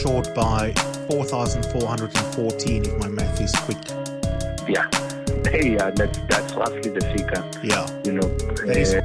short by 4,414 if my math is quick. Yeah. Yeah, that's roughly the figure. Yeah. That is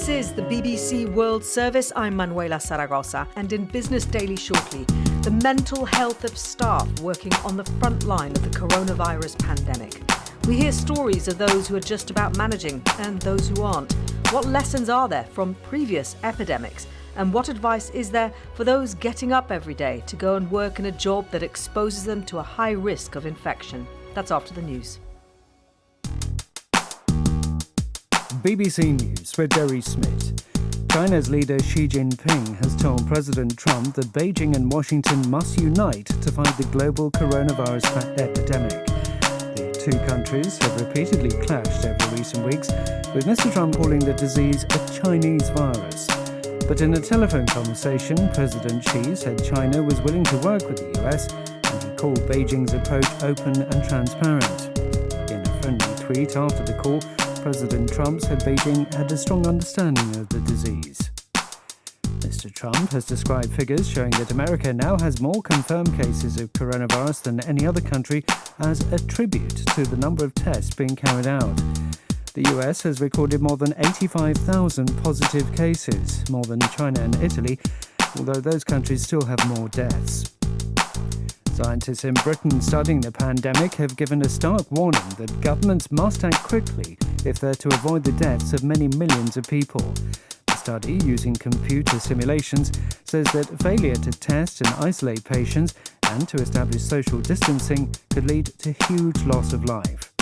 This is the BBC World Service. I'm Manuela Zaragoza. And in Business Daily shortly, the mental health of staff working on the front line of the coronavirus pandemic. We hear stories of those who are just about managing and those who aren't. What lessons are there from previous epidemics? And what advice is there for those getting up every day to go and work in a job that exposes them to a high risk of infection? That's after the news. BBC News with Derry Smith. China's leader Xi Jinping has told President Trump that Beijing and Washington must unite to fight the global coronavirus epidemic. The two countries have repeatedly clashed over recent weeks, with Mr. Trump calling the disease a Chinese virus. But in a telephone conversation, President Xi said China was willing to work with the US, and he called Beijing's approach open and transparent. In a friendly tweet after the call, President Trump said Beijing had a strong understanding of the disease. Mr. Trump has described figures showing that America now has more confirmed cases of coronavirus than any other country as a tribute to the number of tests being carried out. The US has recorded more than 85,000 positive cases, more than China and Italy, although those countries still have more deaths. Scientists in Britain studying the pandemic have given a stark warning that governments must act quickly if they're to avoid the deaths of many millions of people. The study, using computer simulations, says that failure to test and isolate patients and to establish social distancing could lead to huge loss of life.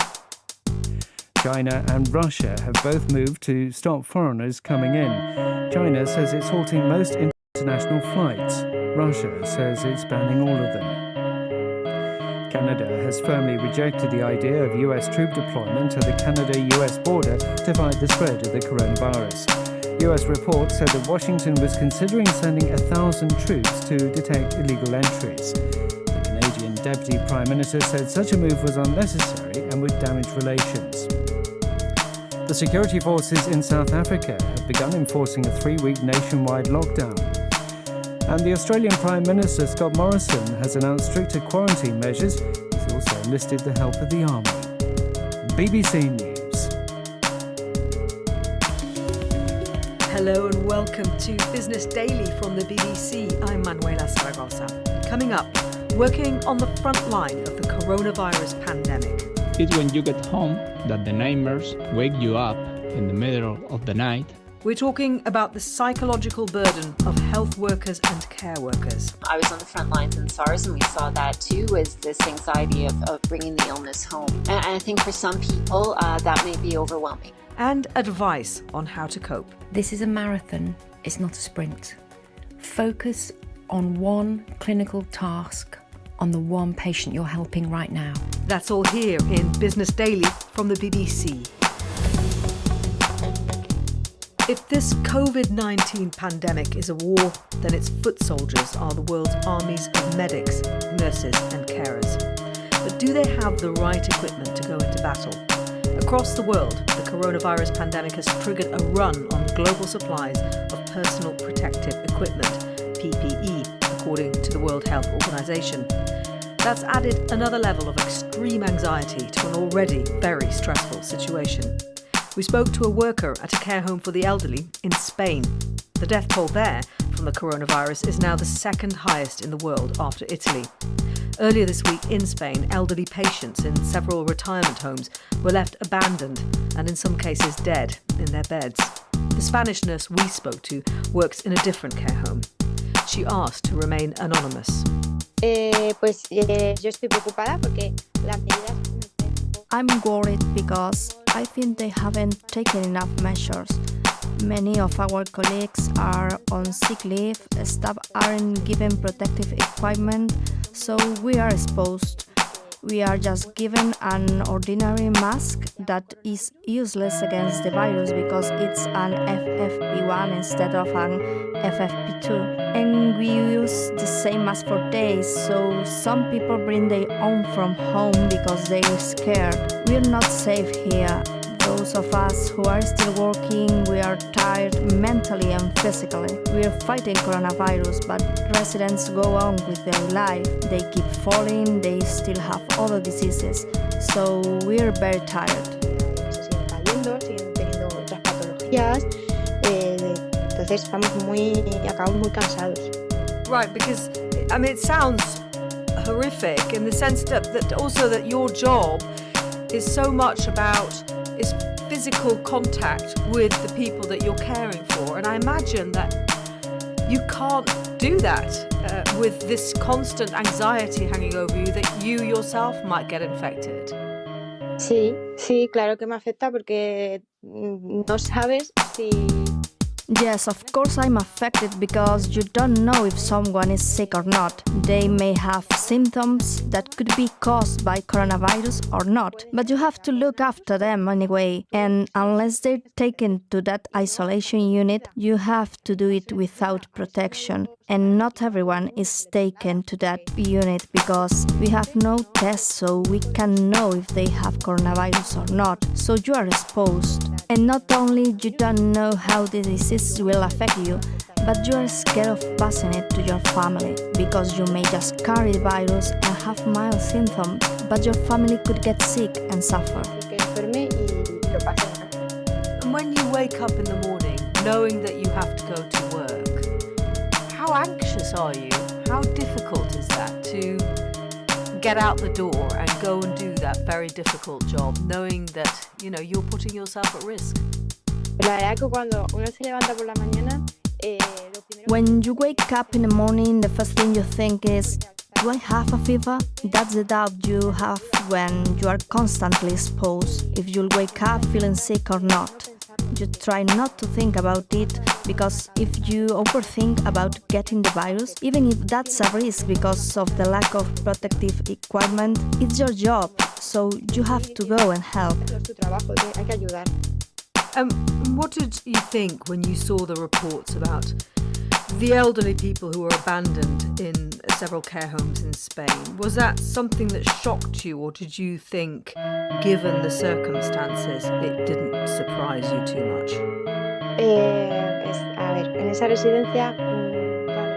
China and Russia have both moved to stop foreigners coming in. China says it's halting most international flights. Russia says it's banning all of them. Canada has firmly rejected the idea of US troop deployment at the Canada-US border to fight the spread of the coronavirus. US reports said that Washington was considering sending 1,000 troops to detect illegal entries. The Canadian Deputy Prime Minister said such a move was unnecessary and would damage relations. The security forces in South Africa have begun enforcing a 3-week nationwide lockdown. And the Australian Prime Minister Scott Morrison has announced stricter quarantine measures. He's also enlisted the help of the army. BBC News. Hello and welcome to Business Daily from the BBC. I'm Manuela Zaragoza. Coming up, working on the front line of the coronavirus pandemic. It's when you get home that the nightmares wake you up in the middle of the night. We're talking about the psychological burden of health workers and care workers. I was on the front lines in SARS, and we saw that too, is this anxiety of bringing the illness home. And I think for some people, that may be overwhelming. And advice on how to cope. This is a marathon, it's not a sprint. Focus on one clinical task, on the one patient you're helping right now. That's all here in Business Daily from the BBC. If this Covid-19 pandemic is a war, then its foot soldiers are the world's armies of medics, nurses and carers. But do they have the right equipment to go into battle? Across the world, the coronavirus pandemic has triggered a run on global supplies of personal protective equipment, PPE, according to the World Health Organization. That's added another level of extreme anxiety to an already very stressful situation. We spoke to a worker at a care home for the elderly in Spain. The death toll there from the coronavirus is now the second highest in the world after Italy. Earlier this week in Spain, elderly patients in several retirement homes were left abandoned and in some cases dead in their beds. The Spanish nurse we spoke to works in a different care home. She asked to remain anonymous. Yo estoy preocupada porque las medidas. I'm worried because I think they haven't taken enough measures. Many of our colleagues are on sick leave, staff aren't given protective equipment, so we are exposed. We are just given an ordinary mask that is useless against the virus because it's an FFP1 instead of an FFP2. And we use the same mask for days, so some people bring their own from home because they're scared. We're not safe here. Those of us who are still working, we are tired mentally and physically. We are fighting coronavirus, but residents go on with their life. They keep falling, they still have other diseases, so we are very tired. Se siguen cayendo, siguen teniendo otras patologías, entonces acabamos muy cansados. Right, because, I mean, it sounds horrific in the sense that also that your job is so much about is physical contact with the people that you're caring for. And I imagine that you can't do that with this constant anxiety hanging over you that you yourself might get infected. Sí, claro que me afecta porque no sabes si... Yes, of course I'm affected because you don't know if someone is sick or not. They may have symptoms that could be caused by coronavirus or not, but you have to look after them anyway. And unless they're taken to that isolation unit, you have to do it without protection. And not everyone is taken to that unit because we have no tests, so we can know if they have coronavirus or not. So you are exposed. And not only you don't know how the disease will affect you, but you are scared of passing it to your family because you may just carry the virus and have mild symptoms, but your family could get sick and suffer. And when you wake up in the morning knowing that you have to go to work, how anxious are you? How difficult is that to get out the door and go and do that very difficult job, knowing that, you know, you're putting yourself at risk? La verdad que cuando uno se levanta por la mañana, When you wake up in the morning, the first thing you think is, do I have a fever? That's the doubt you have when you are constantly exposed, if you'll wake up feeling sick or not. You try not to think about it, because if you overthink about getting the virus, even if that's a risk because of the lack of protective equipment, it's your job, so you have to go and help. What did you think when you saw the reports about the elderly people who were abandoned in several care homes in Spain? Was that something that shocked you, or did you think, given the circumstances, it didn't surprise you too much?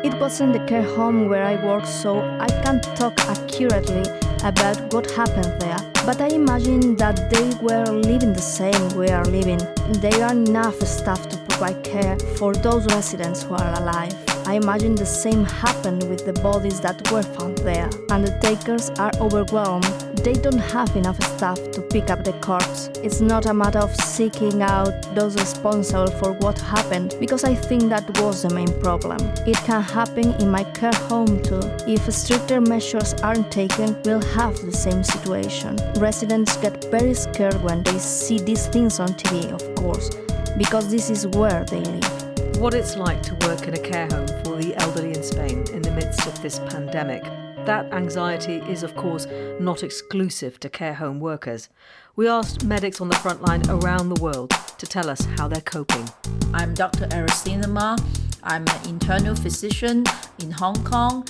It wasn't the care home where I work, so I can't talk accurately about what happened there. But I imagine that they were living the same we are living. There are enough staff to provide care for those residents who are alive. I imagine the same happened with the bodies that were found there. Undertakers are overwhelmed. They don't have enough staff to pick up the corpse. It's not a matter of seeking out those responsible for what happened, because I think that was the main problem. It can happen in my care home too. If stricter measures aren't taken, we'll have the same situation. Residents get very scared when they see these things on TV, of course, because this is where they live. What it's like to work in a care home for the elderly in Spain in the midst of this pandemic. That anxiety is, of course, not exclusive to care home workers. We asked medics on the front line around the world to tell us how they're coping. I'm Dr. Arale. I'm an internal physician in Hong Kong.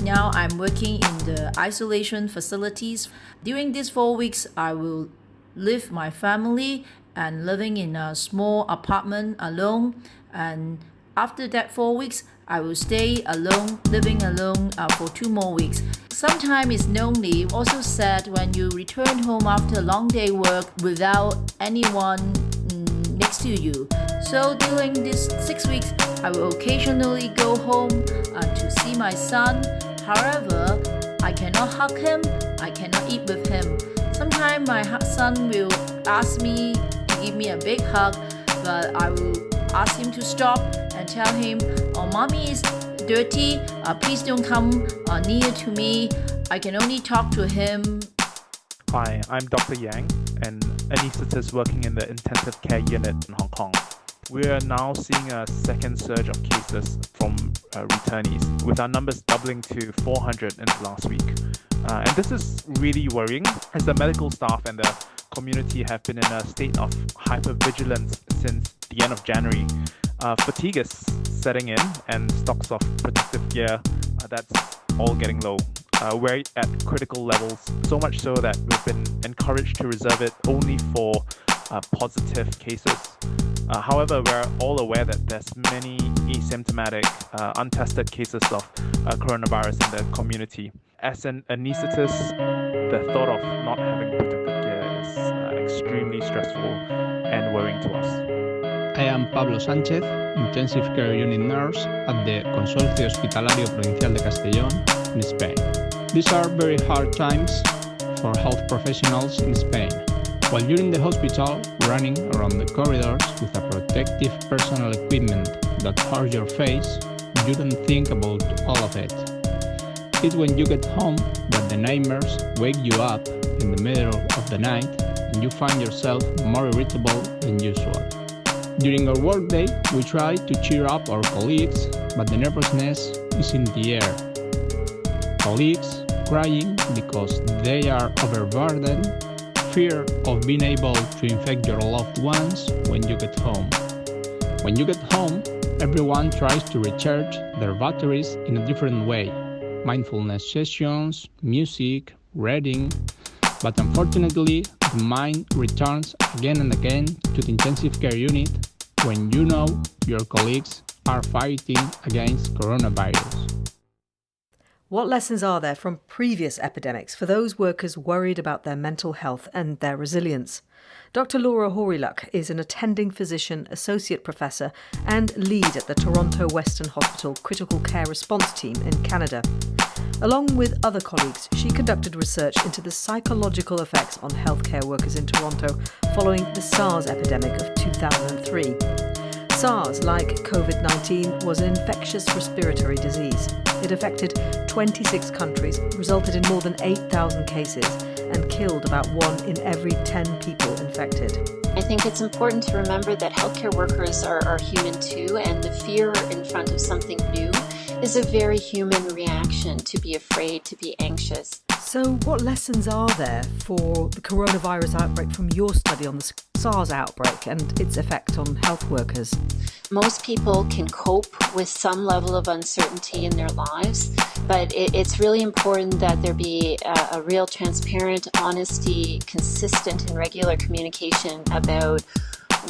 Now I'm working in the isolation facilities. During these 4 weeks, I will leave my family and living in a small apartment alone. And after that 4 weeks, I will stay alone, living alone for 2 more weeks. Sometimes it's lonely, also sad when you return home after a long day work without anyone next to you. So during these 6 weeks, I will occasionally go home to see my son. However, I cannot hug him, I cannot eat with him. Sometimes my son will ask me to give me a big hug, but I will ask him to stop and tell him, "Oh, mommy is dirty, please don't come near to me." I can only talk to him. Hi, I'm Dr. Yang, an anaesthetist working in the intensive care unit in Hong Kong. We are now seeing a second surge of cases from returnees, with our numbers doubling to 400 in the last week. And this is really worrying, as the medical staff and the community have been in a state of hypervigilance since the end of January. Fatigue is setting in, and stocks of protective gear, that's all getting low. We're at critical levels, so much so that we've been encouraged to reserve it only for positive cases. However, we're all aware that there's many asymptomatic, untested cases of coronavirus in the community. As an anaesthetist, the thought of not having protective gear is extremely stressful and worrying to us. I am Pablo Sánchez, intensive care unit nurse at the Consorcio Hospitalario Provincial de Castellón in Spain. These are very hard times for health professionals in Spain. While you're in the hospital, running around the corridors with a protective personal equipment that hurts your face, you don't think about all of it. It's when you get home that the nightmares wake you up in the middle of the night and you find yourself more irritable than usual. During our workday, we try to cheer up our colleagues, but the nervousness is in the air. Colleagues crying because they are overburdened, fear of being able to infect your loved ones when you get home. When you get home, everyone tries to recharge their batteries in a different way. Mindfulness sessions, music, reading, but unfortunately, the mind returns again and again to the intensive care unit when you know your colleagues are fighting against coronavirus. What lessons are there from previous epidemics for those workers worried about their mental health and their resilience? Dr. Laura Horiluk is an attending physician, associate professor and lead at the Toronto Western Hospital Critical Care Response Team in Canada. Along with other colleagues, she conducted research into the psychological effects on healthcare workers in Toronto following the SARS epidemic of 2003. SARS, like Covid-19, was an infectious respiratory disease. It affected 26 countries, resulted in more than 8,000 cases, and killed about 1 in every 10 people infected. I think it's important to remember that healthcare workers are human too, and the fear in front of something new is a very human reaction, to be afraid, to be anxious. So what lessons are there for the coronavirus outbreak from your study on the SARS outbreak and its effect on health workers? Most people can cope with some level of uncertainty in their lives, but it's really important that there be a real transparent, honesty, consistent and regular communication about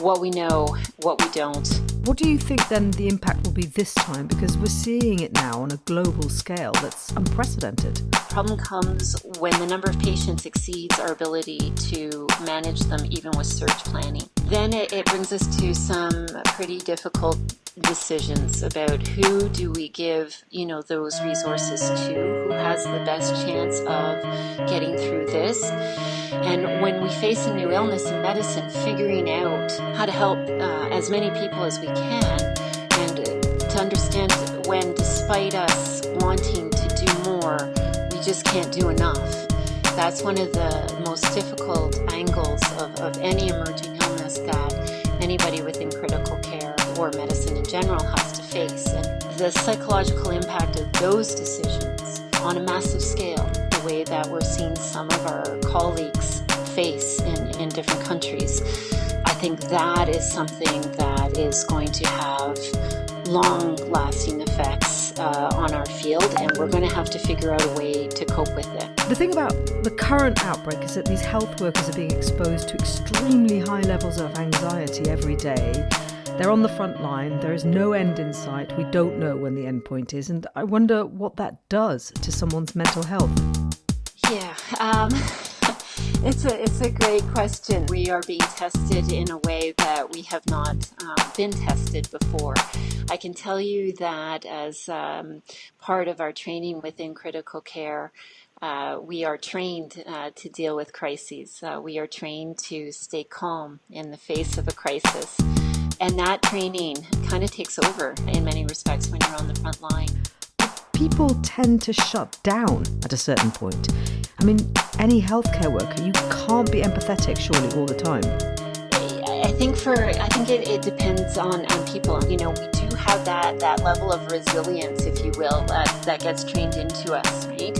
what we know, what we don't. What do you think then the impact will be this time? Because we're seeing it now on a global scale that's unprecedented. The problem comes when the number of patients exceeds our ability to manage them, even with surge planning. Then it brings us to some pretty difficult decisions about who do we give, those resources to, who has the best chance of getting through this. And when we face a new illness in medicine, figuring out how to help as many people as we can, and to understand when, despite us wanting to do more, we just can't do enough. That's one of the most difficult angles of any emerging illness that anybody within critical care or medicine in general has to face. And the psychological impact of those decisions on a massive scale, the way that we're seeing some of our colleagues face in different countries, I think that is something that is going to have long-lasting effects on our field, and we're going to have to figure out a way to cope with it. The thing about the current outbreak is that these health workers are being exposed to extremely high levels of anxiety every day. They're on the front line, there is no end in sight, we don't know when the end point is, and I wonder what that does to someone's mental health. Yeah, it's a great question. We are being tested in a way that we have not been tested before. I can tell you that as part of our training within critical care, we are trained to deal with crises. We are trained to stay calm in the face of a crisis. And that training kind of takes over in many respects when you're on the front line. People tend to shut down at a certain point. I mean, any healthcare worker, you can't be empathetic surely all the time. I think it depends on people. We do have that level of resilience, if you will, that gets trained into us, right?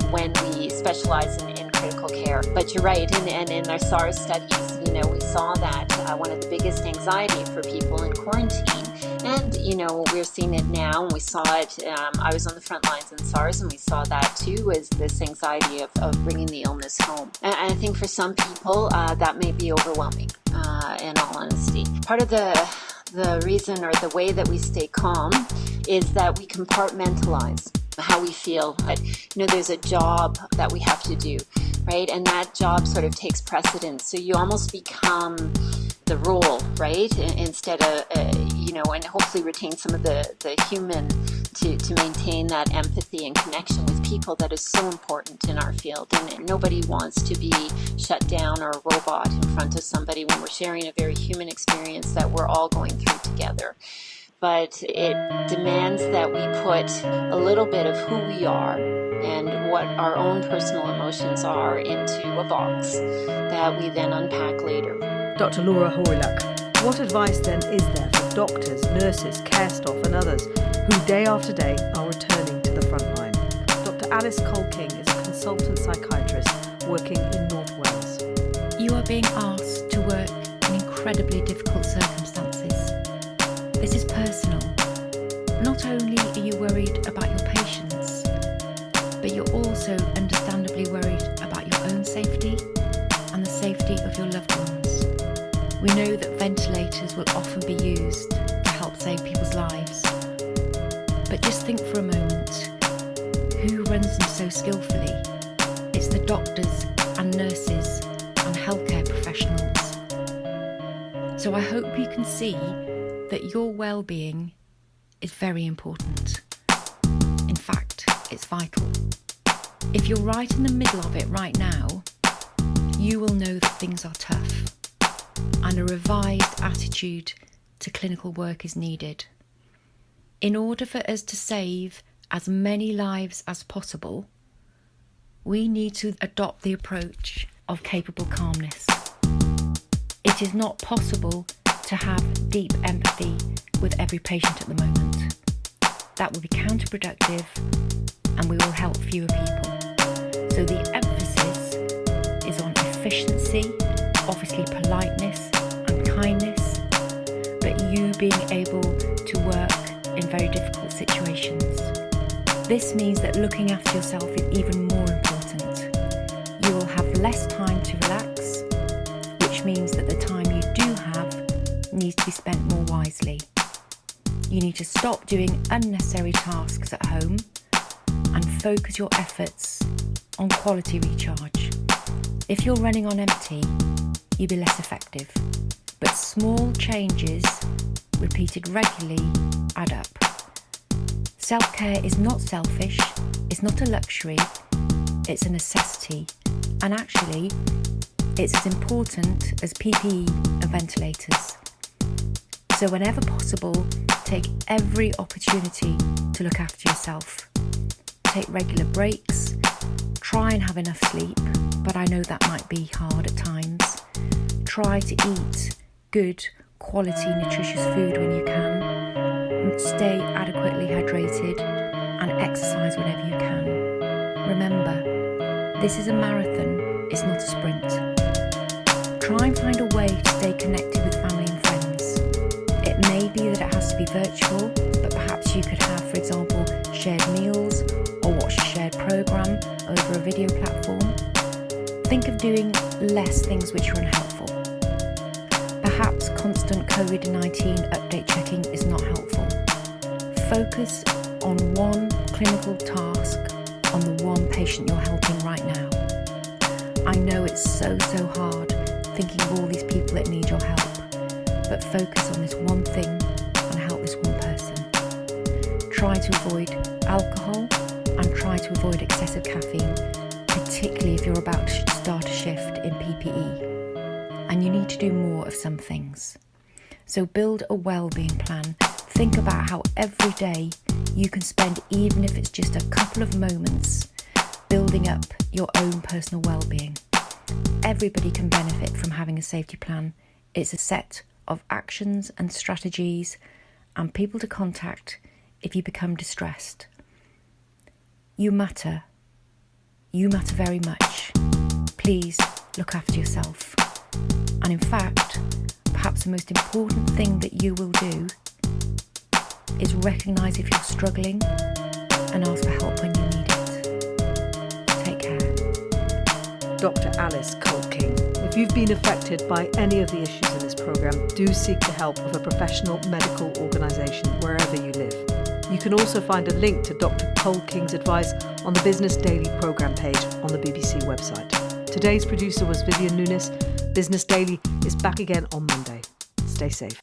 When we specialize in critical care. But you're right, and in our SARS studies, we saw that one of the biggest anxiety for people in quarantine, and we're seeing it now, and we saw it, I was on the front lines in SARS, and we saw that too, is this anxiety of bringing the illness home. And I think for some people, that may be overwhelming, in all honesty. Part of the reason or the way that we stay calm is that we compartmentalize how we feel. But, there's a job that we have to do, right? And that job sort of takes precedence. So you almost become the role, right? Instead of, and hopefully retain some of the human to maintain that empathy and connection with people that is so important in our field. And nobody wants to be shut down or a robot in front of somebody when we're sharing a very human experience that we're all going through together. But it demands that we put a little bit of who we are and what our own personal emotions are into a box that we then unpack later. Dr. Laura Horilak, what advice then is there for doctors, nurses, care staff and others who day after day are returning to the front line? Dr. Alice Cole-King is a consultant psychiatrist working in North Wales. You are being asked to work in incredibly difficult circumstances. This is personal. Not only are you worried about your patients, but you're also understandably worried about your own safety and the safety of your loved ones. We know that ventilators will often be used to help save people's lives. But just think for a moment, who runs them so skillfully? It's the doctors and nurses and healthcare professionals. So I hope you can see that your well-being is very important. In fact, it's vital. If you're right in the middle of it right now, you will know that things are tough, and a revised attitude to clinical work is needed. In order for us to save as many lives as possible, we need to adopt the approach of capable calmness. It is not possible to have deep empathy with every patient at the moment. That will be counterproductive and we will help fewer people. So the emphasis is on efficiency, obviously politeness and kindness, but you being able to work in very difficult situations. This means that looking after yourself is even more important. You will have less time to relax, which means that the time you do have needs to be spent more wisely. You need to stop doing unnecessary tasks at home and focus your efforts on quality recharge. If you're running on empty, you'll be less effective. But small changes, repeated regularly, add up. Self-care is not selfish, it's not a luxury, it's a necessity. And actually, it's as important as PPE and ventilators. So whenever possible, take every opportunity to look after yourself. Take regular breaks, try and have enough sleep, but I know that might be hard at times. Try to eat good, quality, nutritious food when you can. Stay adequately hydrated and exercise whenever you can. Remember, this is a marathon, it's not a sprint. Try and find a way to stay connected with family and friends. It may be that it has to be virtual, but perhaps you could have, for example, shared meals or watch a shared programme over a video platform. Think of doing less things which are unhelpful. Perhaps constant Covid-19 update checking is not helpful. Focus on one clinical task on the one patient you're helping right now. I know it's so hard thinking of all these people that need your help, but focus on this one thing and help this one person. Try to avoid alcohol and try to avoid excessive caffeine, particularly if you're about to start a shift in PPE. And you need to do more of some things. So build a well-being plan. Think about how every day you can spend, even if it's just a couple of moments, building up your own personal well-being. Everybody can benefit from having a safety plan. It's a set of actions and strategies and people to contact if you become distressed. You matter. You matter very much. Please look after yourself. And in fact, perhaps the most important thing that you will do is recognise if you're struggling and ask for help when you need it. Take care. Dr. Alice Cole-King. If you've been affected by any of the issues in this programme, do seek the help of a professional medical organisation wherever you live. You can also find a link to Dr. Cole-King's advice on the Business Daily programme page on the BBC website. Today's producer was Vivian Nunes. Business Daily is back again on Monday. Stay safe.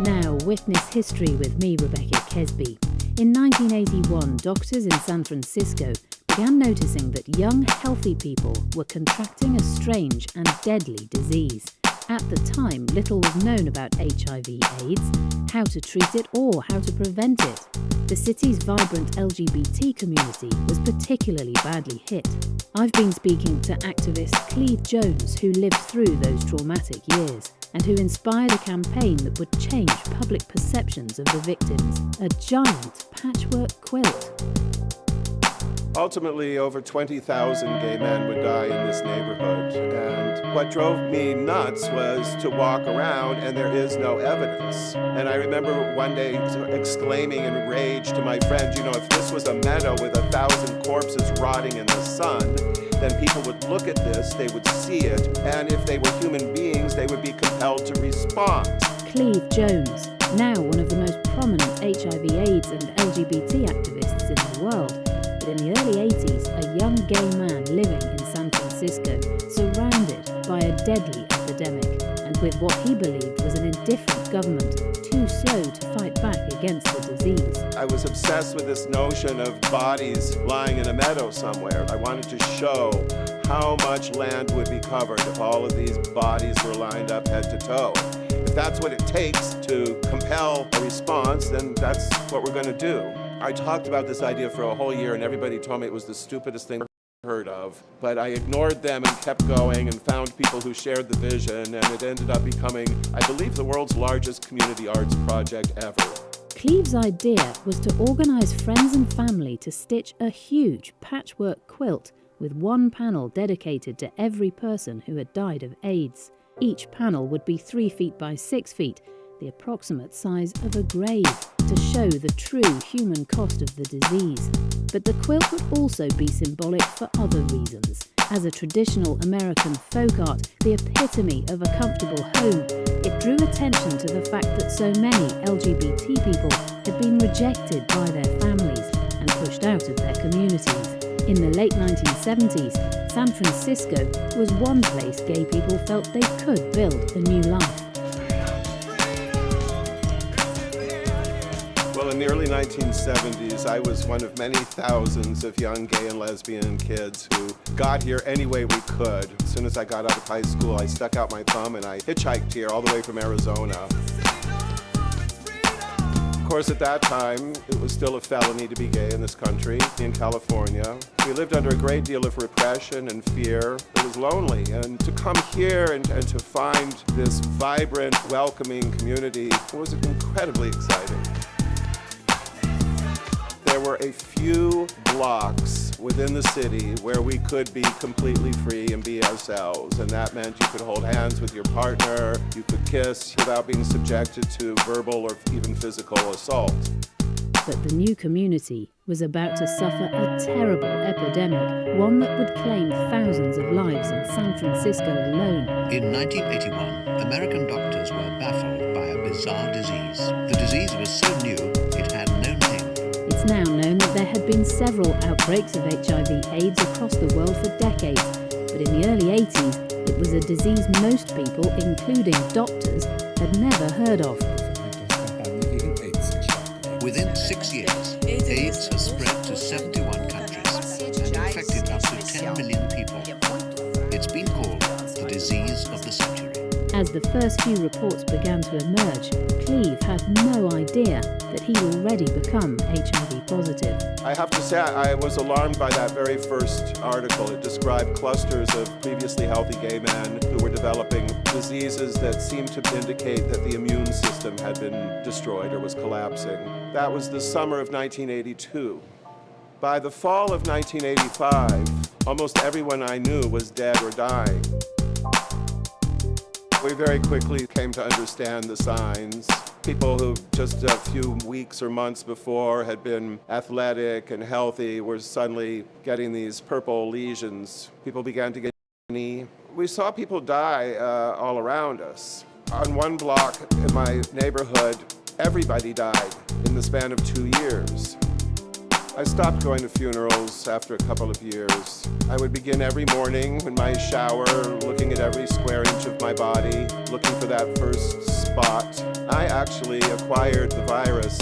Now witness history with me, Rebecca Kesby. In 1981, doctors in San Francisco began noticing that young, healthy people were contracting a strange and deadly disease. At the time, little was known about HIV/AIDS, how to treat it or how to prevent it. The city's vibrant LGBT community was particularly badly hit. I've been speaking to activist Cleve Jones, who lived through those traumatic years and who inspired a campaign that would change public perceptions of the victims, a giant patchwork quilt. Ultimately, over 20,000 gay men would die in this neighborhood. And what drove me nuts was to walk around and there is no evidence. And I remember one day exclaiming in rage to my friends, you know, if this was a meadow with 1,000 corpses rotting in the sun, then people would look at this, they would see it, and if they were human beings, they would be compelled to respond. Cleve Jones, now one of the most prominent HIV/AIDS and LGBT activists in the world. But in the early 80s, a young gay man living in San Francisco, surrounded by a deadly epidemic, and with what he believed was an indifferent government, too slow to fight back against the disease. I was obsessed with this notion of bodies lying in a meadow somewhere. I wanted to show how much land would be covered if all of these bodies were lined up head to toe. If that's what it takes to compel a response, then that's what we're going to do. I talked about this idea for a whole year, and everybody told me it was the stupidest thing heard of, but I ignored them and kept going and found people who shared the vision, and it ended up becoming, I believe, the world's largest community arts project ever. Cleve's idea was to organise friends and family to stitch a huge patchwork quilt with one panel dedicated to every person who had died of AIDS. Each panel would be 3 feet by 6 feet, the approximate size of a grave, to show the true human cost of the disease. But the quilt would also be symbolic for other reasons. As a traditional American folk art, the epitome of a comfortable home, it drew attention to the fact that so many LGBT people had been rejected by their families and pushed out of their communities. In the late 1970s, San Francisco was one place gay people felt they could build a new life. Well, in the early 1970s, I was one of many thousands of young gay and lesbian kids who got here any way we could. As soon as I got out of high school, I stuck out my thumb and I hitchhiked here all the way from Arizona. Of course, at that time, it was still a felony to be gay in this country, in California. We lived under a great deal of repression and fear. It was lonely, and to come here and to find this vibrant, welcoming community was incredibly exciting. There were a few blocks within the city where we could be completely free and be ourselves, and that meant you could hold hands with your partner, you could kiss without being subjected to verbal or even physical assault. But the new community was about to suffer a terrible epidemic, one that would claim thousands of lives in San Francisco alone. In 1981, American doctors were baffled by a bizarre disease. The disease was so new, it had no name. It's now known that there had been several outbreaks of HIV/AIDS across the world for decades, but in the early 80s, it was a disease most people, including doctors, had never heard of. Within 6 years, AIDS has spread to 71 countries and infected up to 10 million people. It's been called the disease of the century. As the first few reports began to emerge, Cleve had no idea that he'd already become HIV positive. I have to say, I was alarmed by that very first article. It described clusters of previously healthy gay men who were developing diseases that seemed to indicate that the immune system had been destroyed or was collapsing. That was the summer of 1982. By the fall of 1985, almost everyone I knew was dead or dying. We very quickly came to understand the signs. People who just a few weeks or months before had been athletic and healthy were suddenly getting these purple lesions. People began to get guinea. We saw people die all around us. On one block in my neighborhood, everybody died in the span of 2 years. I stopped going to funerals after a couple of years. I would begin every morning in my shower, looking at every square inch of my body, looking for that first spot. I actually acquired the virus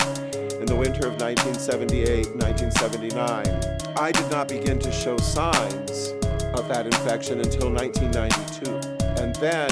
in the winter of 1978, 1979. I did not begin to show signs of that infection until 1992. And then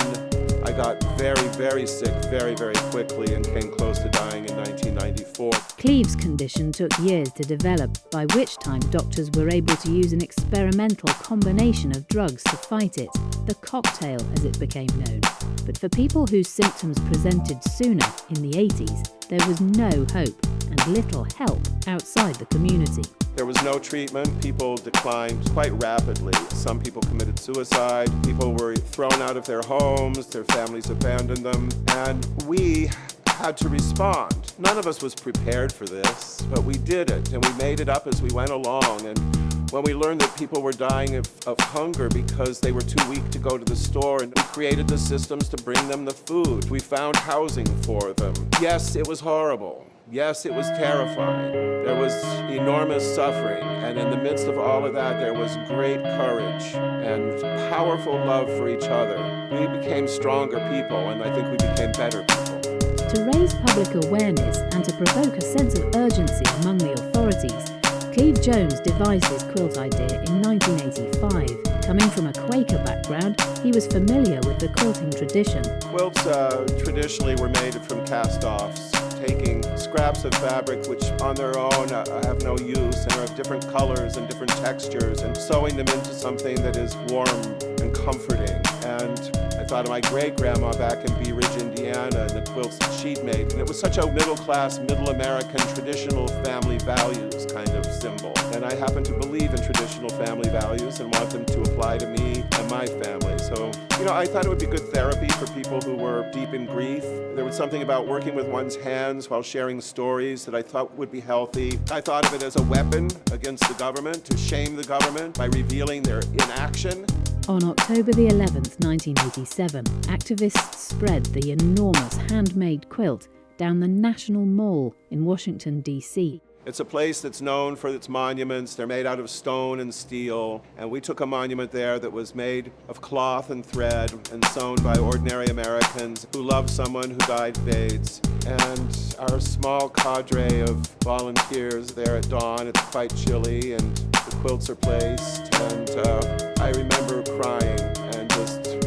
I got very, very sick very, very quickly and came close to dying in 1994. Cleve's condition took years to develop, by which time doctors were able to use an experimental combination of drugs to fight it, the cocktail as it became known. But for people whose symptoms presented sooner, in the 80s, there was no hope and little help outside the community. There was no treatment. People declined quite rapidly. Some people committed suicide. People were thrown out of their homes. Their families abandoned them. And we had to respond. None of us was prepared for this, but we did it, and we made it up as we went along. And when we learned that people were dying of hunger because they were too weak to go to the store, and we created the systems to bring them the food. We found housing for them. Yes, it was horrible. Yes, it was terrifying. There was enormous suffering, and in the midst of all of that, there was great courage and powerful love for each other. We became stronger people, and I think we became better people. To raise public awareness and to provoke a sense of urgency among the authorities, Cleve Jones devised his quilt idea in 1985. Coming from a Quaker background, he was familiar with the quilting tradition. Quilts traditionally were made from cast-offs, taking scraps of fabric which on their own have no use and are of different colors and different textures, and sewing them into something that is warm and comforting. And I thought of my great-grandma back in Bee Ridge, Indiana, and the quilts that she'd made. And it was such a middle-class, middle-American, traditional family values kind of symbol. And I happen to believe in traditional family values and want them to apply to me and my family. So, I thought it would be good therapy for people who were deep in grief. There was something about working with one's hands while sharing stories that I thought would be healthy. I thought of it as a weapon against the government, to shame the government by revealing their inaction. On October the 11th, 1987, activists spread the enormous handmade quilt down the National Mall in Washington, D.C. It's a place that's known for its monuments. They're made out of stone and steel. And we took a monument there that was made of cloth and thread and sewn by ordinary Americans who loved someone who died of AIDS. And our small cadre of volunteers there at dawn, it's quite chilly and the quilts are placed. And I remember crying and just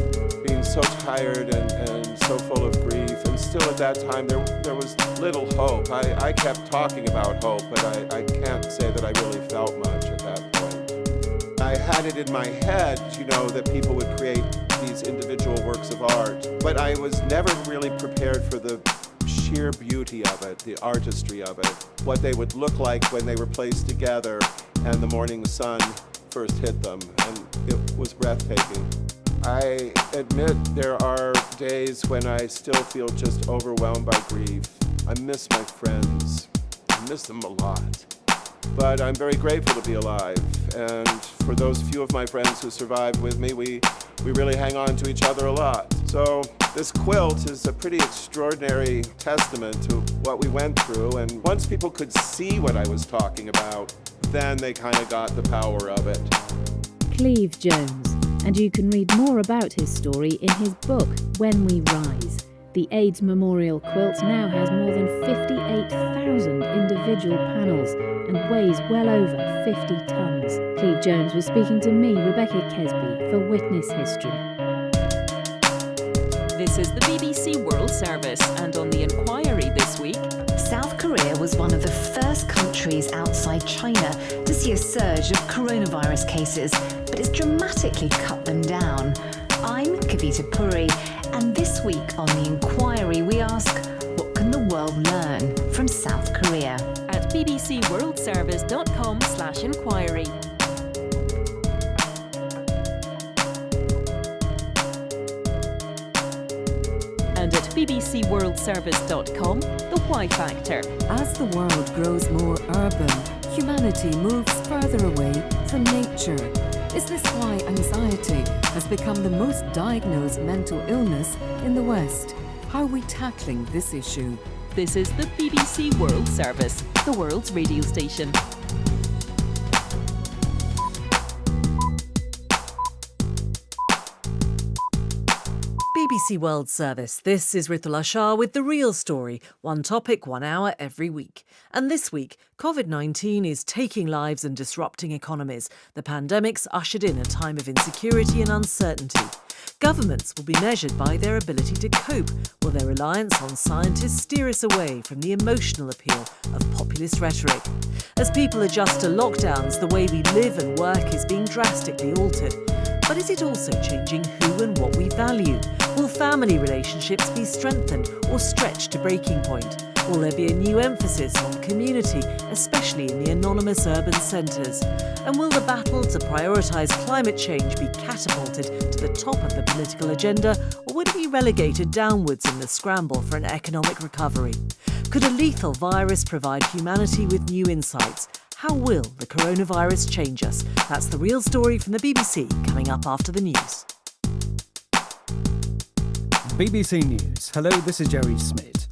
being so tired and so full of grief. And still at that time, there was little hope. I kept talking about hope, but I can't say that I really felt much at that point. I had it in my head, that people would create these individual works of art, but I was never really prepared for the sheer beauty of it, the artistry of it, what they would look like when they were placed together and the morning sun first hit them, and it was breathtaking. I admit there are days when I still feel just overwhelmed by grief. I miss my friends. I miss them a lot. But I'm very grateful to be alive. And for those few of my friends who survived with me, we really hang on to each other a lot. So this quilt is a pretty extraordinary testament to what we went through. And once people could see what I was talking about, then they kind of got the power of it. Cleve Jones. And you can read more about his story in his book, When We Rise. The AIDS Memorial quilt now has more than 58,000 individual panels and weighs well over 50 tons. Cleve Jones was speaking to me, Rebecca Kesby, for Witness History. This is the BBC World Service, and on the inquiry this week, South Korea was one of the first countries outside China to see a surge of coronavirus cases, but it's dramatically cut them down. I'm Kavita Puri, and this week on The Inquiry we ask, what can the world learn from South Korea? At bbcworldservice.com/inquiry. And at bbcworldservice.com, the Why Factor. As the world grows more urban, humanity moves further away from nature. Is this why anxiety has become the most diagnosed mental illness in the West? How are we tackling this issue? This is the BBC World Service, the world's radio station. BBC World Service. This is Ritula Shah with The Real Story. One topic, 1 hour every week. And this week, Covid-19 is taking lives and disrupting economies. The pandemic's ushered in a time of insecurity and uncertainty. Governments will be measured by their ability to cope. Will their reliance on scientists steer us away from the emotional appeal of populist rhetoric? As people adjust to lockdowns, the way we live and work is being drastically altered. But is it also changing who and what we value? Will family relationships be strengthened or stretched to breaking point? Will there be a new emphasis on community, especially in the anonymous urban centres? And will the battle to prioritise climate change be catapulted to the top of the political agenda, or would it be relegated downwards in the scramble for an economic recovery? Could a lethal virus provide humanity with new insights? How will the coronavirus change us? That's The Real Story from the BBC, coming up after the news. BBC News. Hello, this is Jerry Smith.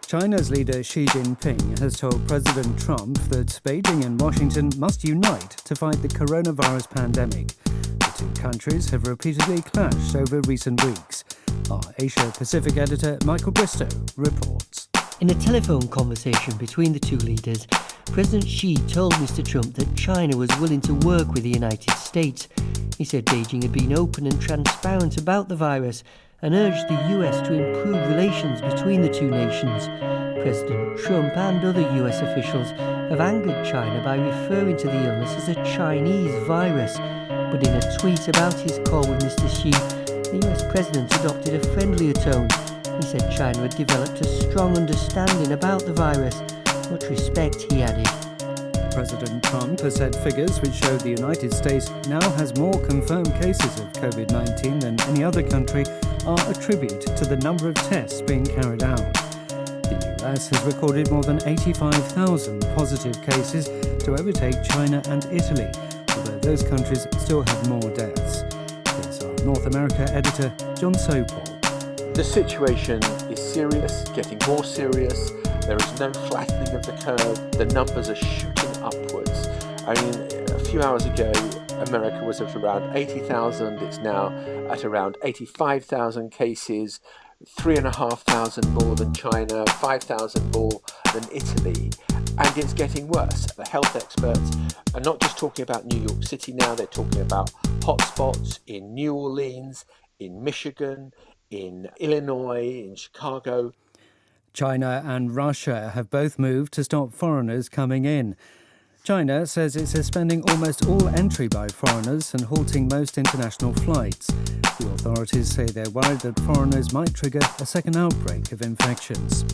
China's leader Xi Jinping has told President Trump that Beijing and Washington must unite to fight the coronavirus pandemic. The two countries have repeatedly clashed over recent weeks. Our Asia-Pacific editor Michael Bristow reports. In a telephone conversation between the two leaders, President Xi told Mr. Trump that China was willing to work with the United States. He said Beijing had been open and transparent about the virus and urged the US to improve relations between the two nations. President Trump and other US officials have angered China by referring to the illness as a Chinese virus. But in a tweet about his call with Mr. Xi, the US president adopted a friendlier tone. He said China had developed a strong understanding about the virus. Much respect, he added. President Trump has said figures which show the United States now has more confirmed cases of COVID-19 than any other country are a tribute to the number of tests being carried out. The US has recorded more than 85,000 positive cases to overtake China and Italy, although those countries still have more deaths. Here's our North America editor, John Sopel. The situation is serious, getting more serious. There is no flattening of the curve. The numbers are shooting upwards. I mean, a few hours ago, America was at around 80,000. It's now at around 85,000 cases, 3,500 more than China, 5,000 more than Italy. And it's getting worse. The health experts are not just talking about New York City now, they're talking about hotspots in New Orleans, in Michigan, in Illinois, in Chicago. China and Russia have both moved to stop foreigners coming in. China says it's suspending almost all entry by foreigners and halting most international flights. The authorities say they're worried that foreigners might trigger a second outbreak of infections.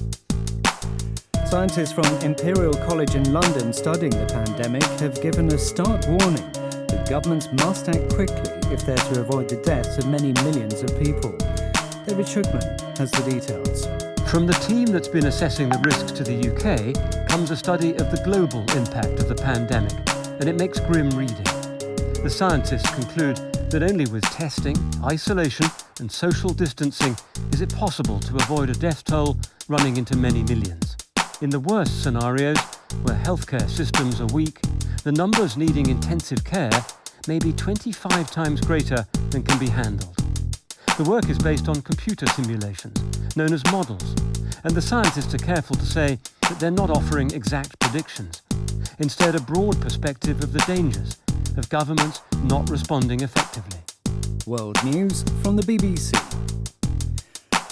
Scientists from Imperial College in London studying the pandemic have given a stark warning that governments must act quickly if they're to avoid the deaths of many millions of people. David Shukman has the details. From the team that's been assessing the risks to the UK comes a study of the global impact of the pandemic, and it makes grim reading. The scientists conclude that only with testing, isolation and social distancing is it possible to avoid a death toll running into many millions. In the worst scenarios, where healthcare systems are weak, the numbers needing intensive care may be 25 times greater than can be handled. The work is based on computer simulations, known as models, and the scientists are careful to say that they're not offering exact predictions. Instead, a broad perspective of the dangers of governments not responding effectively. World News from the BBC.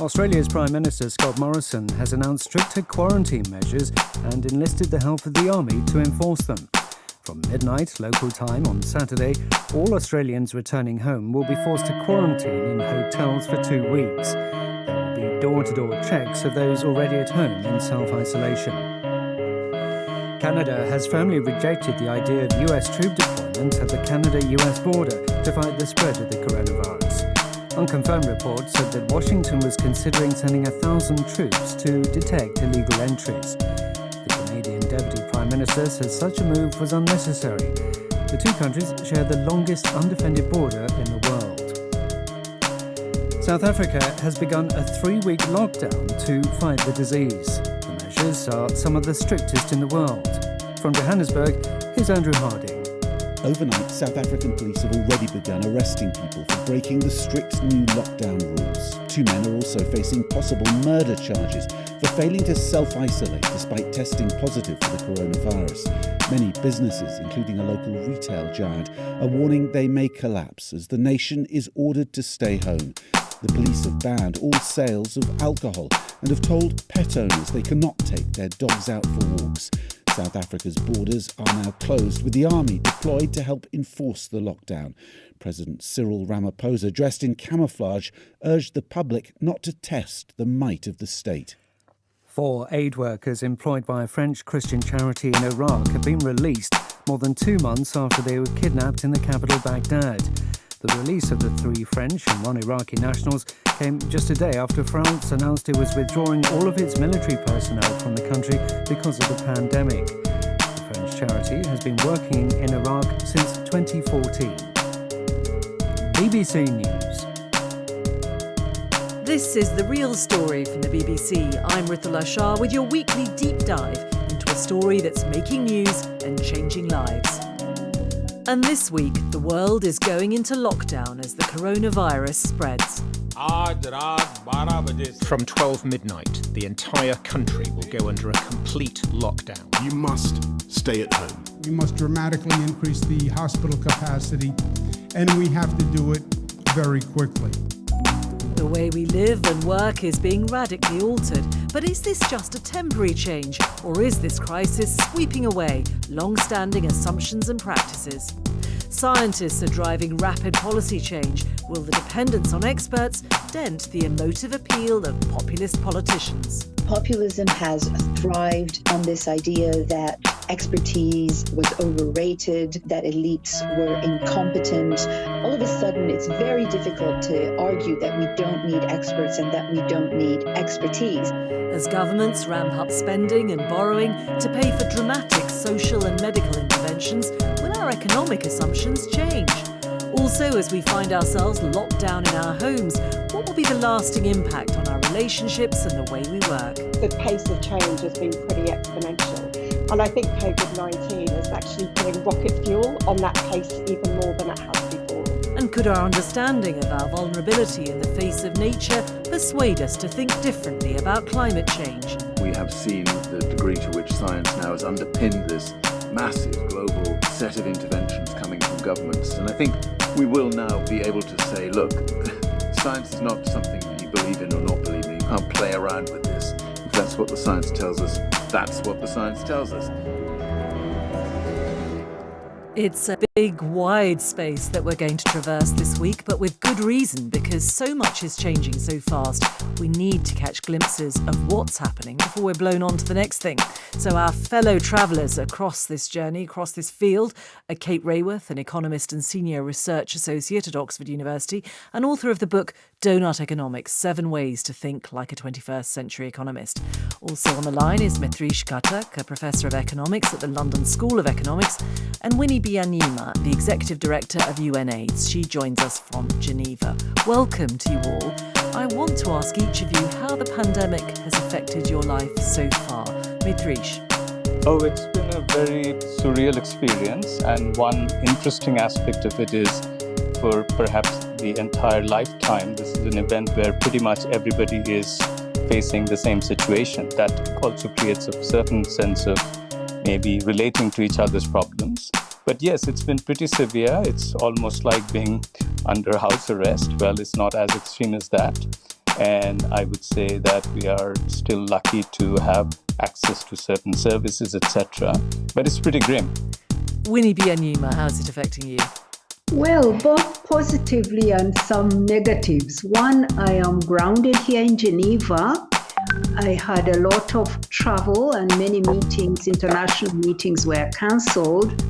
Australia's Prime Minister Scott Morrison has announced stricter quarantine measures and enlisted the help of the army to enforce them. From midnight local time on Saturday, all Australians returning home will be forced to quarantine in hotels for 2 weeks. There will be door-to-door checks of those already at home in self-isolation. Canada has firmly rejected the idea of US troop deployment at the Canada-US border to fight the spread of the coronavirus. Unconfirmed reports said that Washington was considering sending 1,000 troops to detect illegal entries. The Canadian Deputy Prime Minister says such a move was unnecessary. The two countries share the longest undefended border in the world. South Africa has begun a 3-week lockdown to fight the disease. The measures are some of the strictest in the world. From Johannesburg, here's Andrew Harding. Overnight, South African police have already begun arresting people for breaking the strict new lockdown rules. 2 men are also facing possible murder charges for failing to self-isolate despite testing positive for the coronavirus. Many businesses, including a local retail giant, are warning they may collapse as the nation is ordered to stay home. The police have banned all sales of alcohol and have told pet owners they cannot take their dogs out for walks. South Africa's borders are now closed, with the army deployed to help enforce the lockdown. President Cyril Ramaphosa, dressed in camouflage, urged the public not to test the might of the state. 4 aid workers employed by a French Christian charity in Iraq have been released more than 2 months after they were kidnapped in the capital Baghdad. The release of the 3 French and 1 Iraqi nationals came just a day after France announced it was withdrawing all of its military personnel from the country because of the pandemic. The French charity has been working in Iraq since 2014. BBC News. This is The Real Story from the BBC. I'm Rithula Shah with your weekly deep dive into a story that's making news and changing lives. And this week, the world is going into lockdown as the coronavirus spreads. From 12 midnight, the entire country will go under a complete lockdown. You must stay at home. We must dramatically increase the hospital capacity, and we have to do it very quickly. The way we live and work is being radically altered. But is this just a temporary change, or is this crisis sweeping away long-standing assumptions and practices? Scientists are driving rapid policy change. Will the dependence on experts dent the emotive appeal of populist politicians? Populism has thrived on this idea that expertise was overrated, that elites were incompetent. All of a sudden, it's very difficult to argue that we don't need experts and that we don't need expertise. As governments ramp up spending and borrowing to pay for dramatic social and medical interventions, will our economic assumptions change? Also, as we find ourselves locked down in our homes, what will be the lasting impact on our relationships and the way we work? The pace of change has been pretty exponential. And I think COVID-19 is actually putting rocket fuel on that pace even more than it has before. And could our understanding of our vulnerability in the face of nature persuade us to think differently about climate change? We have seen the degree to which science now has underpinned this massive global set of interventions coming from governments. And I think we will now be able to say, look, science is not something that you believe in or not believe in. You can't play around with this. If that's what the science tells us, that's what the science tells us. It's a big, wide space that we're going to traverse this week, but with good reason, because so much is changing so fast. We need to catch glimpses of what's happening before we're blown on to the next thing. So our fellow travellers across this journey, across this field, are Kate Rayworth, an economist and senior research associate at Oxford University, and author of the book Donut Economics, 7 Ways to Think Like a 21st Century Economist. Also on the line is Mithrish Katak, a professor of economics at the London School of Economics, and Winnie Byanyima, the executive director of UNAIDS. She joins us from Geneva. Welcome to you all. I want to ask each of you how the pandemic has affected your life so far. Mithrish. Oh, it's been a very surreal experience, and one interesting aspect of it is for perhaps the entire lifetime, this is an event where pretty much everybody is facing the same situation. That also creates a certain sense of maybe relating to each other's problems. But yes, it's been pretty severe. It's almost like being under house arrest. Well, it's not as extreme as that. And I would say that we are still lucky to have access to certain services, etc. But it's pretty grim. Winnie Byanyima, how's it affecting you? Well, both positively and some negatives. One, I am grounded here in Geneva. I had a lot of travel and many meetings, international meetings were cancelled.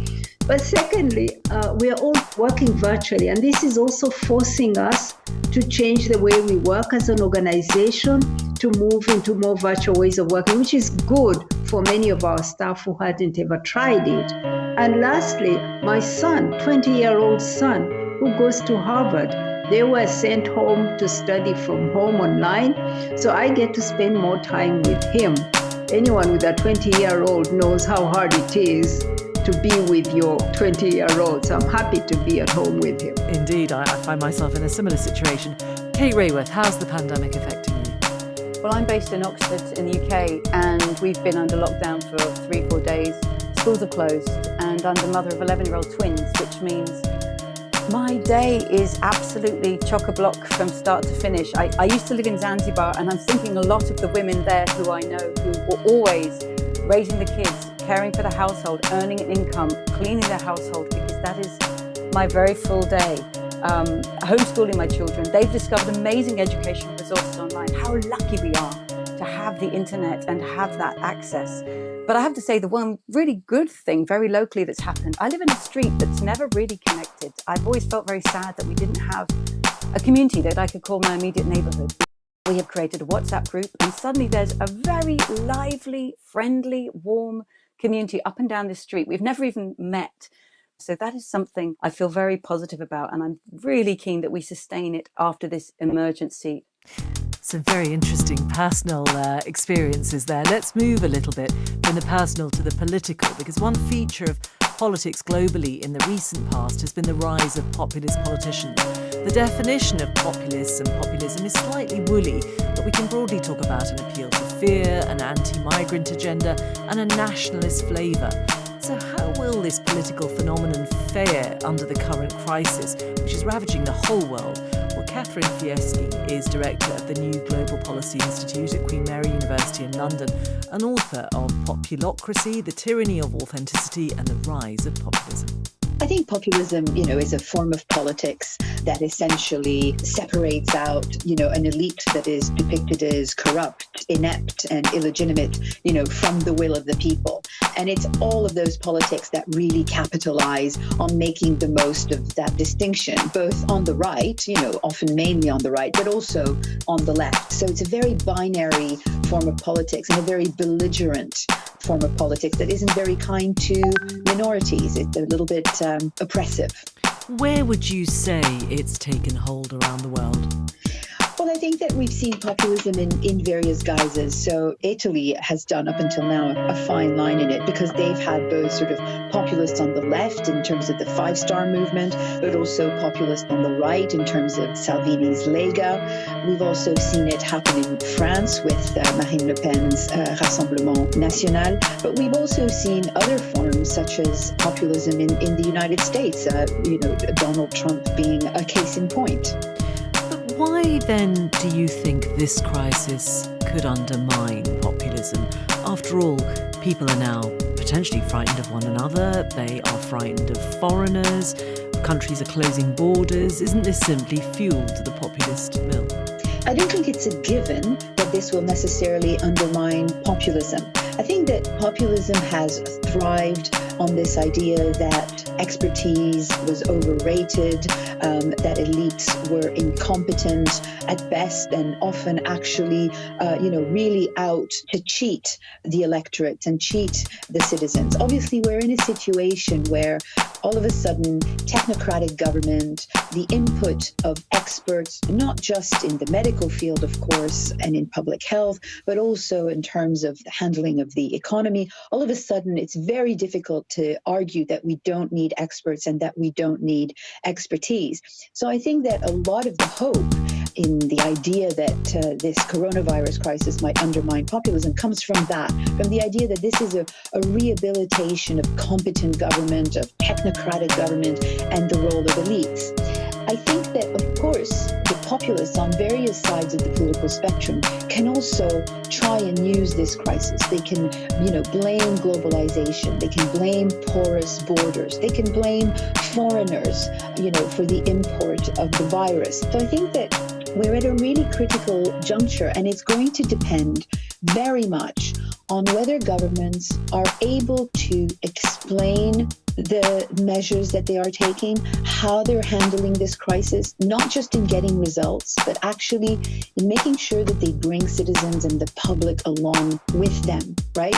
But secondly, we are all working virtually, and this is also forcing us to change the way we work as an organization, to move into more virtual ways of working, which is good for many of our staff who hadn't ever tried it. And lastly, my son, 20-year-old son, who goes to Harvard, they were sent home to study from home online, so I get to spend more time with him. Anyone with a 20-year-old knows how hard it is to be with your 20-year-old, so I'm happy to be at home with him. Indeed, I find myself in a similar situation. Kate Rayworth, how's the pandemic affecting you? Well, I'm based in Oxford in the UK, and we've been under lockdown for 3-4 days. Schools are closed, and I'm the mother of 11-year-old twins, which means my day is absolutely chock-a-block from start to finish. I used to live in Zanzibar, and I'm thinking a lot of the women there who I know who were always raising the kids, caring for the household, earning an income, cleaning their household, because that is my very full day. Homeschooling my children. They've discovered amazing educational resources online. How lucky we are to have the internet and have that access. But I have to say, the one really good thing very locally that's happened, I live in a street that's never really connected. I've always felt very sad that we didn't have a community that I could call my immediate neighborhood. We have created a WhatsApp group, and suddenly there's a very lively, friendly, warm community up and down this street. We've never even met. So that is something I feel very positive about, and I'm really keen that we sustain it after this emergency. Some very interesting personal experiences there. Let's move a little bit from the personal to the political, because one feature of politics globally in the recent past has been the rise of populist politicians. The definition of populace and populism is slightly woolly, but we can broadly talk about an appeal to fear, an anti-migrant agenda, and a nationalist flavour. So how will this political phenomenon fare under the current crisis, which is ravaging the whole world? Well, Catherine Fieschi is director of the new Global Policy Institute at Queen Mary University in London, an author of Populocracy, The Tyranny of Authenticity and the Rise of Populism. I think populism, is a form of politics that essentially separates out, an elite that is depicted as corrupt, inept, and illegitimate, from the will of the people. And it's all of those politics that really capitalize on making the most of that distinction, both on the right, often mainly on the right, but also on the left. So it's a very binary form of politics and a very belligerent form of politics that isn't very kind to minorities. It's a little bit oppressive. Where would you say it's taken hold around the world? Well, I think that we've seen populism in various guises. So Italy has done up until now a fine line in it because they've had both sort of populists on the left in terms of the Five Star Movement, but also populists on the right in terms of Salvini's Lega. We've also seen it happen in France with Marine Le Pen's Rassemblement National. But we've also seen other forms such as populism in the United States, Donald Trump being a case in point. Why then do you think this crisis could undermine populism? After all, people are now potentially frightened of one another, they are frightened of foreigners, countries are closing borders. Isn't this simply fuel to the populist mill? I don't think it's a given that this will necessarily undermine populism. I think that populism has thrived on this idea that expertise was overrated, that elites were incompetent at best and often actually, really out to cheat the electorate and cheat the citizens. Obviously, we're in a situation where all of a sudden technocratic government, the input of experts, not just in the medical field, of course, and in public health, but also in terms of the handling of the economy, all of a sudden it's very difficult to argue that we don't need experts and that we don't need expertise. So I think that a lot of the hope in the idea that this coronavirus crisis might undermine populism comes from that, from the idea that this is a rehabilitation of competent government, of technocratic government, and the role of elites. I think that, of course, the populists on various sides of the political spectrum can also try and use this crisis. They can, blame globalization. They can blame porous borders. They can blame foreigners, for the import of the virus. So I think that we're at a really critical juncture, and it's going to depend very much on whether governments are able to explain the measures that they are taking, how they're handling this crisis, not just in getting results, but actually in making sure that they bring citizens and the public along with them, right?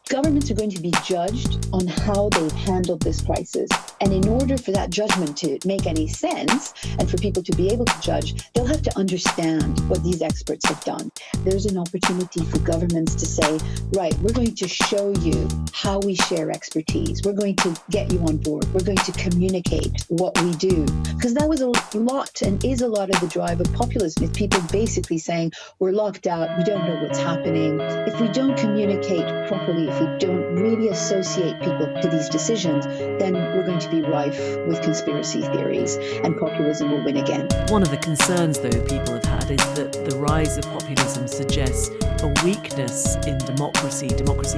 Governments are going to be judged on how they've handled this crisis. And in order for that judgment to make any sense and for people to be able to judge, they'll have to understand what these experts have done. There's an opportunity for governments to say, right, we're going to show you how we share expertise. We're going to get you on board. We're going to communicate what we do. Because that was a lot and is a lot of the drive of populism. It's people basically saying, we're locked out, we don't know what's happening. If we don't communicate properly, if we don't really associate people to these decisions, then we're going to be rife with conspiracy theories and populism will win again. One of the concerns, though, people have had is that the rise of populism suggests a weakness in democracy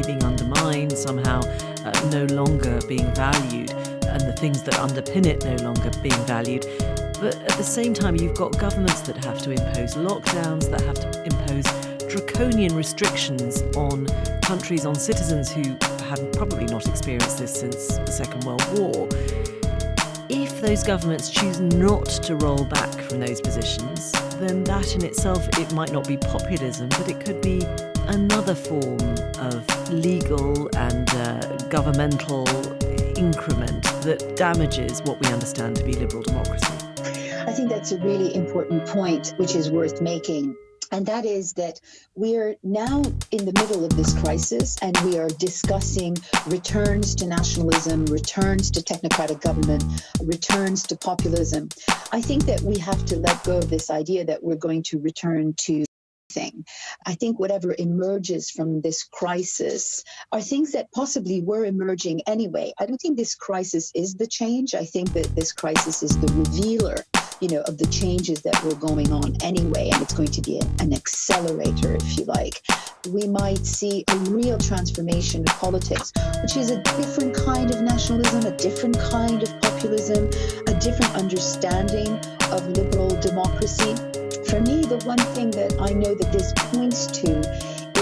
being undermined, somehow no longer being valued, and the things that underpin it no longer being valued. But at the same time, you've got governments that have to impose lockdowns, that have to impose draconian restrictions on countries, on citizens who have probably not experienced this since the Second World War. If those governments choose not to roll back from those positions, then that in itself, it might not be populism, but it could be another form of legal and governmental increment that damages what we understand to be liberal democracy. I think that's a really important point, which is worth making. And that is that we are now in the middle of this crisis, and we are discussing returns to nationalism, returns to technocratic government, returns to populism. I think that we have to let go of this idea that we're going to return to thing. I think whatever emerges from this crisis are things that possibly were emerging anyway. I don't think this crisis is the change. I think that this crisis is the revealer, of the changes that were going on anyway, and it's going to be an accelerator, if you like. We might see a real transformation of politics, which is a different kind of nationalism, a different kind of populism, a different understanding of liberal democracy. For me, the one thing that I know that this points to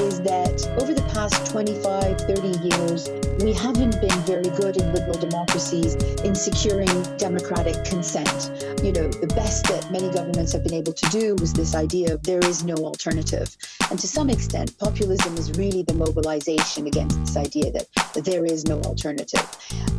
is that over the past 25, 30 years, we haven't been very good in liberal democracies in securing democratic consent. The best that many governments have been able to do was this idea of there is no alternative. And to some extent, populism is really the mobilization against this idea that there is no alternative.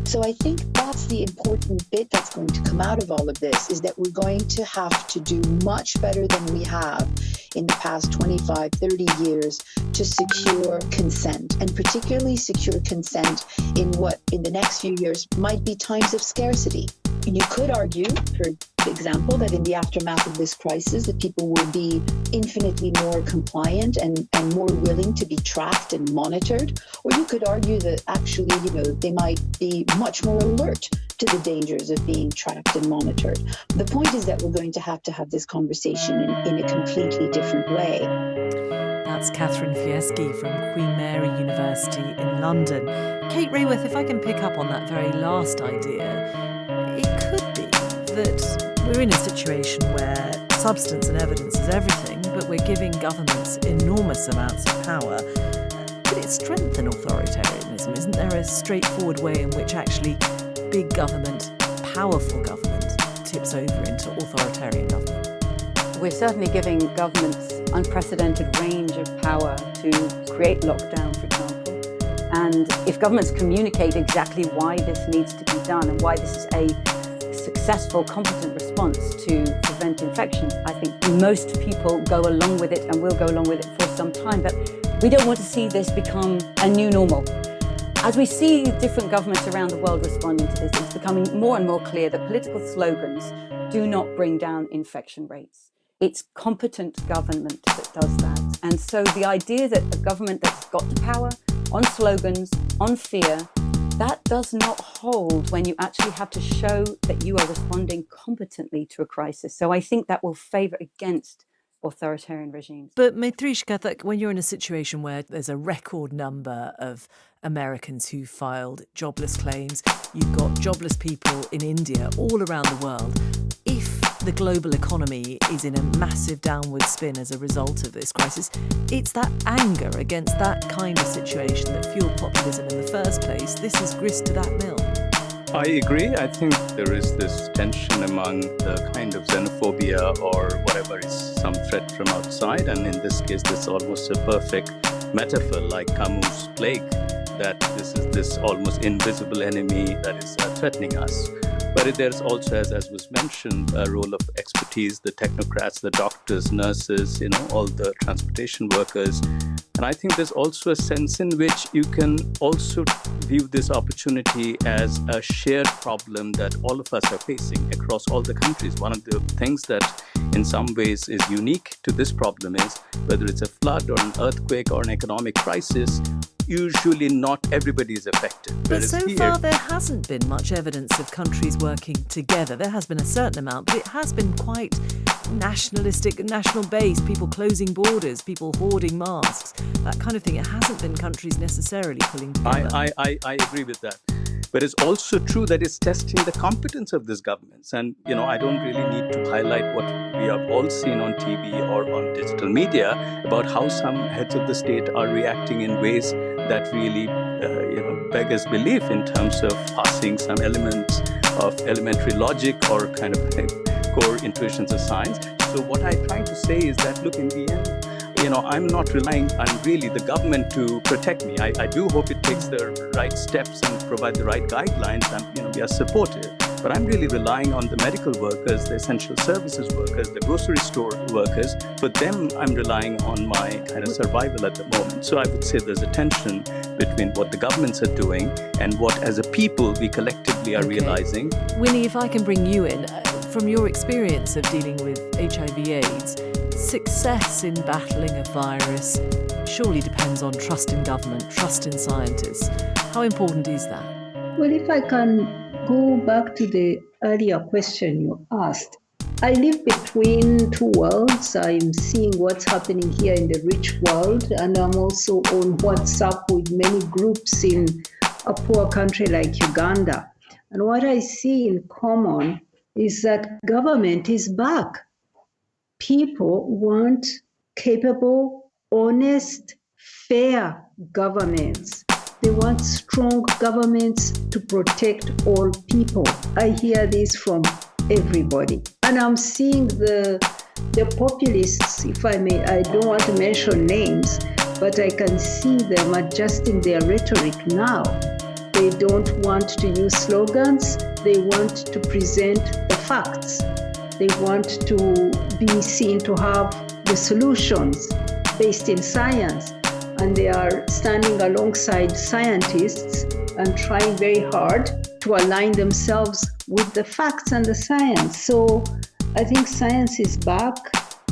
So I think that's the important bit that's going to come out of all of this, is that we're going to have to do much better than we have in the past 25, 30 years to secure consent, and particularly secure consent in what in the next few years might be times of scarcity. And you could argue, for example, that in the aftermath of this crisis, that people will be infinitely more compliant and more willing to be tracked and monitored. Or you could argue that actually, they might be much more alert to the dangers of being tracked and monitored. The point is that we're going to have this conversation in a completely different way. That's Catherine Fieschi from Queen Mary University in London. Kate Rayworth, if I can pick up on that very last idea, it could be that we're in a situation where substance and evidence is everything, but we're giving governments enormous amounts of power. Could it strengthen authoritarianism? Isn't there a straightforward way in which actually big government, powerful government, tips over into authoritarian government? We're certainly giving governments unprecedented range of power to create lockdown, for example. And if governments communicate exactly why this needs to be done and why this is a successful, competent response to prevent infections, I think most people go along with it and will go along with it for some time. But we don't want to see this become a new normal. As we see different governments around the world responding to this, it's becoming more and more clear that political slogans do not bring down infection rates. It's competent government that does that. And so the idea that a government that's got the power on slogans, on fear, that does not hold when you actually have to show that you are responding competently to a crisis. So I think that will favour against authoritarian regimes. But Matrishka, that when you're in a situation where there's a record number of Americans who filed jobless claims, you've got jobless people in India, all around the world, if the global economy is in a massive downward spin as a result of this crisis, it's that anger against that kind of situation that fueled populism in the first place. This is grist to that mill. I agree. I think there is this tension among the kind of xenophobia or whatever is some threat from outside. And in this case, this is almost a perfect metaphor, like Camus' plague, that this is this almost invisible enemy that is threatening us. But there's also, as was mentioned, a role of expertise, the technocrats, the doctors, nurses, all the transportation workers. And I think there's also a sense in which you can also view this opportunity as a shared problem that all of us are facing across all the countries. One of the things that in some ways is unique to this problem is whether it's a flood or an earthquake or an economic crisis, usually not everybody is affected. But so far there hasn't been much evidence of countries working together. There has been a certain amount, but it has been quite nationalistic, national-based, people closing borders, people hoarding masks, that kind of thing. It hasn't been countries necessarily pulling together. I agree with that. But it's also true that it's testing the competence of these governments. And, I don't really need to highlight what we have all seen on TV or on digital media about how some heads of the state are reacting in ways that really, beggars belief in terms of passing some elements of elementary logic or kind of core intuitions of science. So what I'm trying to say is that, look, in the end, I'm not relying on really the government to protect me. I do hope it takes the right steps and provide the right guidelines, and we are supportive. But I'm really relying on the medical workers, the essential services workers, the grocery store workers. For them, I'm relying on my kind of survival at the moment. So I would say there's a tension between what the governments are doing and what, as a people, we collectively are realizing. Winnie, if I can bring you in, from your experience of dealing with HIV/AIDS, success in battling a virus surely depends on trust in government, trust in scientists. How important is that? Well, if I can go back to the earlier question you asked, I live between two worlds. I'm seeing what's happening here in the rich world, and I'm also on WhatsApp with many groups in a poor country like Uganda. And what I see in common is that government is back. People want capable, honest, fair governments. They want strong governments to protect all people. I hear this from everybody. And I'm seeing the populists, if I may, I don't want to mention names, but I can see them adjusting their rhetoric now. They don't want to use slogans. They want to present the facts. They want to be seen to have the solutions based in science. And they are standing alongside scientists and trying very hard to align themselves with the facts and the science. So I think science is back,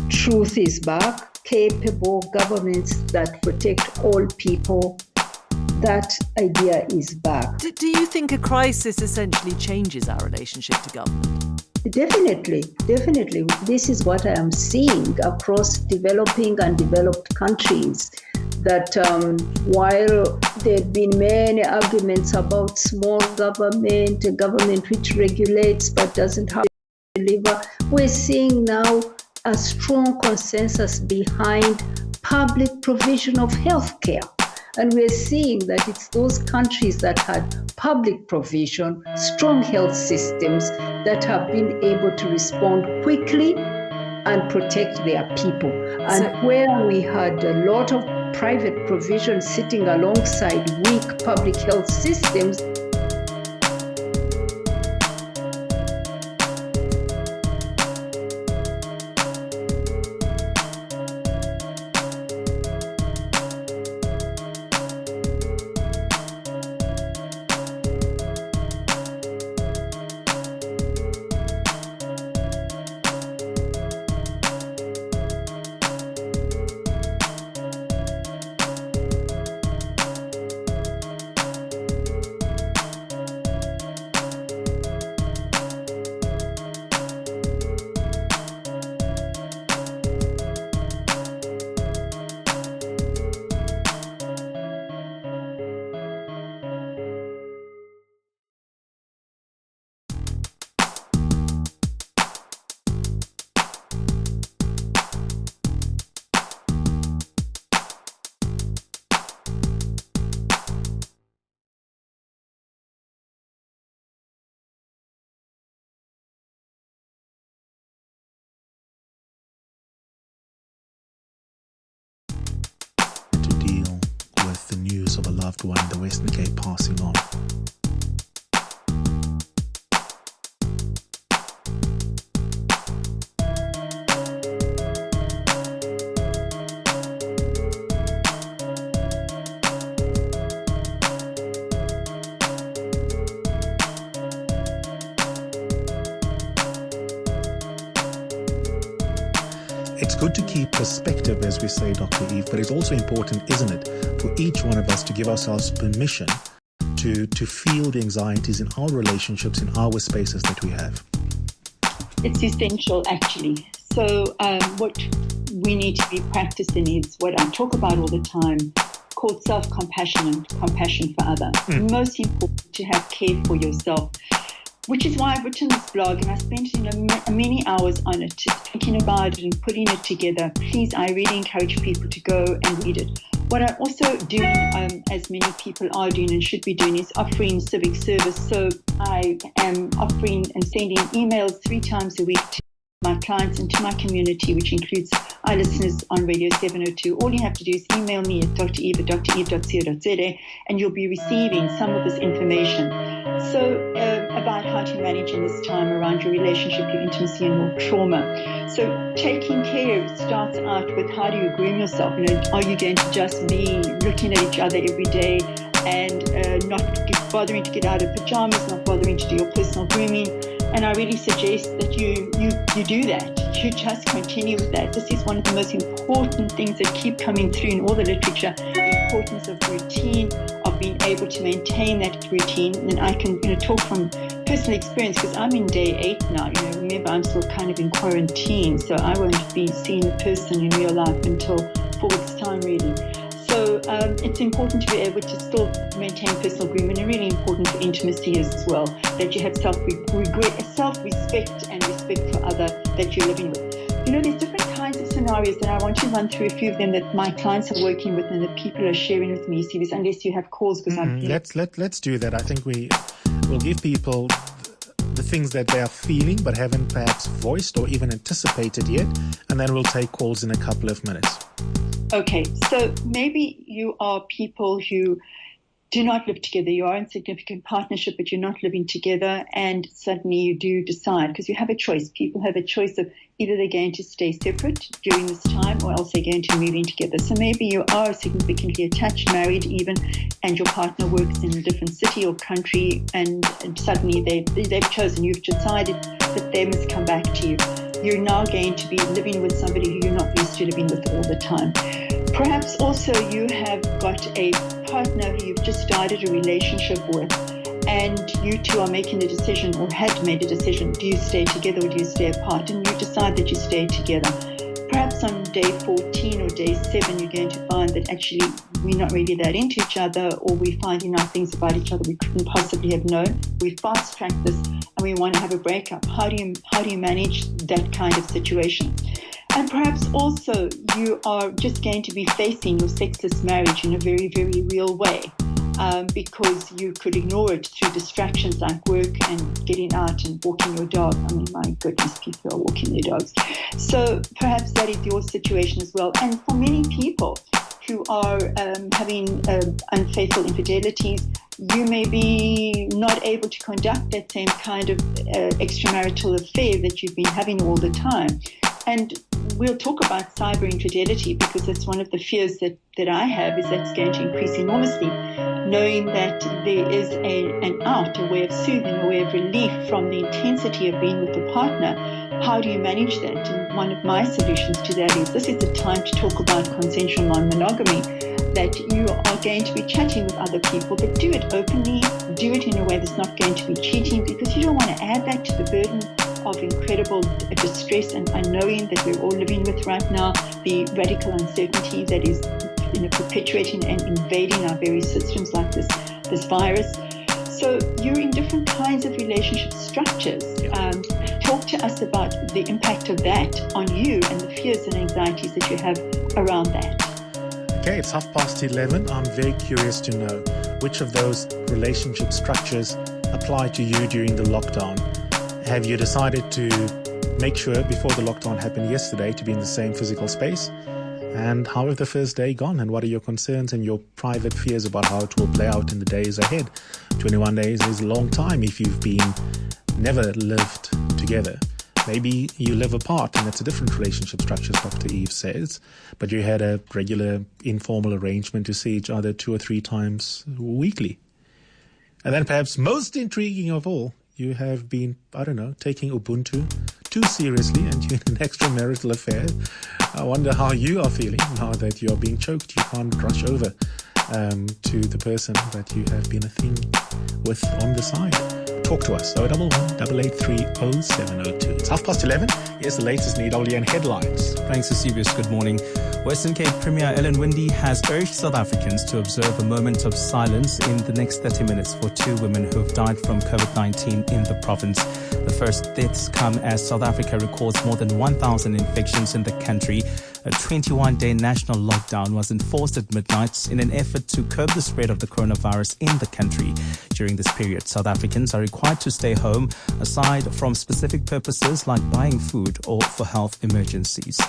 truth is back, capable governments that protect all people. That idea is back. Do you think a crisis essentially changes our relationship to government? Definitely. This is what I am seeing across developing and developed countries. That while there have been many arguments about small government, a government which regulates but doesn't have to deliver, we're seeing now a strong consensus behind public provision of healthcare. And we're seeing that it's those countries that had public provision, strong health systems, that have been able to respond quickly and protect their people. And where we had a lot of private provision sitting alongside weak public health systems, the news of a loved one in the Western Cape passing on. It's good to keep perspective, as we say, Dr. Eve, but it's also important, isn't it, for each one of us to give ourselves permission to feel the anxieties in our relationships, in our spaces that we have. It's essential, actually. So what we need to be practicing is what I talk about all the time, called self-compassion and compassion for others. Most important to have care for yourself, which is why I've written this blog, and I spent many hours on it, thinking about it and putting it together. Please, I really encourage people to go and read it. What I also do, as many people are doing and should be doing, is offering civic service. So I am offering and sending emails 3 times a week to my clients and to my community, which includes our listeners on Radio 702. All you have to do is email me at dreve@dreve.co.za, and you'll be receiving some of this information. So about how to manage in this time around your relationship, your intimacy and your trauma. So taking care starts out with how do you groom yourself? Are you going to just be looking at each other every day and not bothering to get out of pajamas, not bothering to do your personal grooming? And I really suggest that you do that. You just continue with that. This is one of the most important things that keep coming through in all the literature, the importance of routine, of being able to maintain that routine. And I can talk from personal experience because I'm in day 8 now. Remember, I'm still kind of in quarantine, so I won't be seeing a person in real life until 4 weeks' time, really. So it's important to be able to still maintain personal grooming, and really important for intimacy as well, that you have self-respect and respect for other that you're living with. There's different kinds of scenarios, and I want to run through a few of them that my clients are working with and that people are sharing with me. See this, unless you have calls, because let's do that. I think we'll give people the things that they are feeling but haven't perhaps voiced or even anticipated yet, and then we'll take calls in a couple of minutes. Okay, so maybe you are people who do not live together. You are in significant partnership, but you're not living together, and suddenly you do decide, because you have a choice. People have a choice of either they're going to stay separate during this time or else they're going to move in together. So maybe you are significantly attached, married even, and your partner works in a different city or country, and suddenly they've chosen, you've decided that they must come back to you. You're now going to be living with somebody who you're not used to living with all the time. Perhaps also you have got a partner who you've just started a relationship with, and you two are making a decision or had made a decision. Do you stay together or do you stay apart? And you decide that you stay together. Perhaps on day 14 or day 7, you're going to find that actually we're not really that into each other, or we're finding out things about each other we couldn't possibly have known. We fast-tracked this and we want to have a breakup. How do you manage that kind of situation? And perhaps also you are just going to be facing your sexless marriage in a very, very real way, because you could ignore it through distractions like work and getting out and walking your dog. I mean, my goodness, people are walking their dogs. So perhaps that is your situation as well. And for many people who are having unfaithful infidelities, you may be not able to conduct that same kind of extramarital affair that you've been having all the time. And we'll talk about cyber infidelity, because that's one of the fears that I have, is that's going to increase enormously, knowing that there is an out, a way of soothing, a way of relief from the intensity of being with the partner. How do you manage that? And one of my solutions to that is, this is the time to talk about consensual non-monogamy, that you are going to be chatting with other people, but do it openly, do it in a way that's not going to be cheating, because you don't want to add that to the burden of incredible distress and unknowing that we're all living with right now, the radical uncertainty that is perpetuating and invading our very systems like this virus. So you're in different kinds of relationship structures. Talk to us about the impact of that on you and the fears and anxieties that you have around that. Okay, it's 11:30. I'm very curious to know which of those relationship structures apply to you during the lockdown. Have you decided to make sure before the lockdown happened yesterday to be in the same physical space? And how has the first day gone? And what are your concerns and your private fears about how it will play out in the days ahead? 21 days is a long time if you've never lived together. Maybe you live apart and it's a different relationship structure, as Dr. Eve says, but you had a regular informal arrangement to see each other 2 or 3 times weekly. And then perhaps most intriguing of all, you have been, taking Ubuntu too seriously and you're in an extramarital affair. I wonder how you are feeling now that you're being choked. You can't rush over to the person that you have been a thing with on the side. Talk to us, 011 883 0702. It's 11:30. Here's the latest in EWN headlines. Thanks, Eusebius. Good morning. Western Cape Premier Ellen Windey has urged South Africans to observe a moment of silence in the next 30 minutes for 2 women who have died from COVID-19 in the province. The first deaths come as South Africa records more than 1,000 infections in the country A 21-day national lockdown was enforced at midnight in an effort to curb the spread of the coronavirus in the country. During this period, South Africans are required to stay home, aside from specific purposes like buying food or for health emergencies.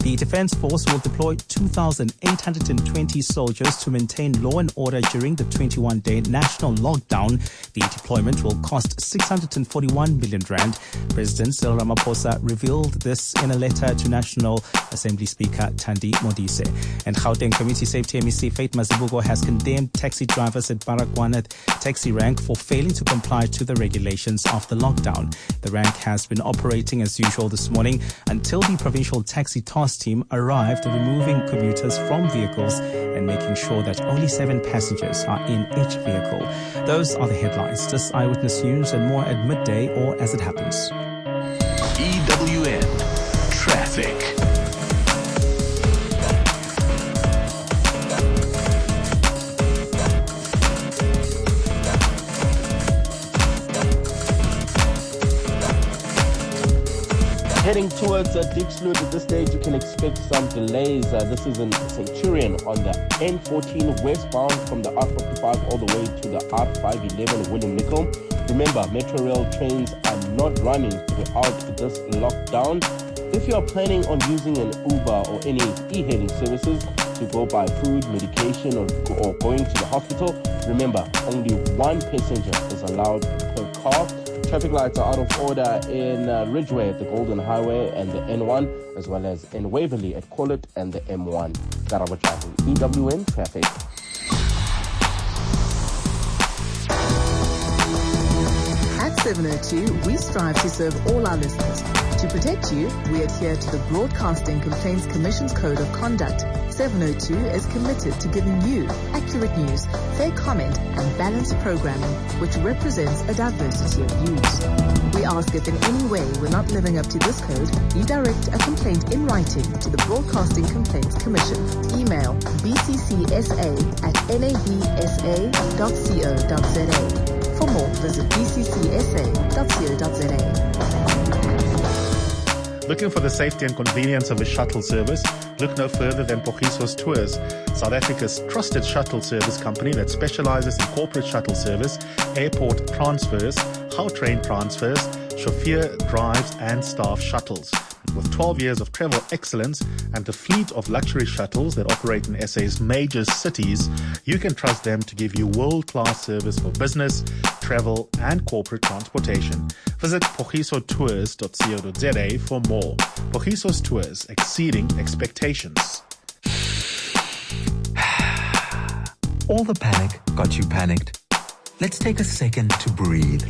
The Defence Force will deploy 2,820 soldiers to maintain law and order during the 21-day national lockdown. The deployment will cost 641 million rand. President Cyril Ramaphosa revealed this in a letter to National Assembly Speaker Thandi Modise. And Gauteng Community Safety MEC Faith Mazibuko has condemned taxi drivers at Baragwanath taxi rank for failing to comply to the regulations of the lockdown. The rank has been operating as usual this morning until the provincial taxi task team arrived, removing commuters from vehicles and making sure that only 7 passengers are in each vehicle. Those are the headlines. Just Eyewitness News and more at midday or as it happens. EWN Traffic. Heading towards Deep Sloot at this stage, you can expect some delays. This is in Centurion on the N14 westbound from the R55 all the way to the R511 William Nicol. Remember, Metro Rail trains are not running throughout this lockdown. If you are planning on using an Uber or any e-hailing services to go buy food, medication, or going to the hospital, remember, only 1 passenger is allowed per car. Traffic lights are out of order in Ridgeway at the Golden Highway and the N1, as well as in Waverley at Collet and the M1. Karabo Chafi, EWN Traffic. At 702, we strive to serve all our listeners. To protect you, we adhere to the Broadcasting Complaints Commission's Code of Conduct. 702 is committed to giving you accurate news, fair comment, and balanced programming, which represents a diversity of views. We ask if in any way we're not living up to this code, you direct a complaint in writing to the Broadcasting Complaints Commission. Email bccsa@nabsa.co.za. For more, visit bccsa.co.za. Looking for the safety and convenience of a shuttle service? Look no further than Pogisos Tours, South Africa's trusted shuttle service company that specializes in corporate shuttle service, airport transfers, Gautrain transfers, chauffeur drives and staff shuttles. With 12 years of travel excellence and a fleet of luxury shuttles that operate in SA's major cities, you can trust them to give you world-class service for business, travel and corporate transportation. Visit pogisotours.co.za for more. Pogisos Tours, exceeding expectations. All the panic got you panicked. Let's take a second to breathe.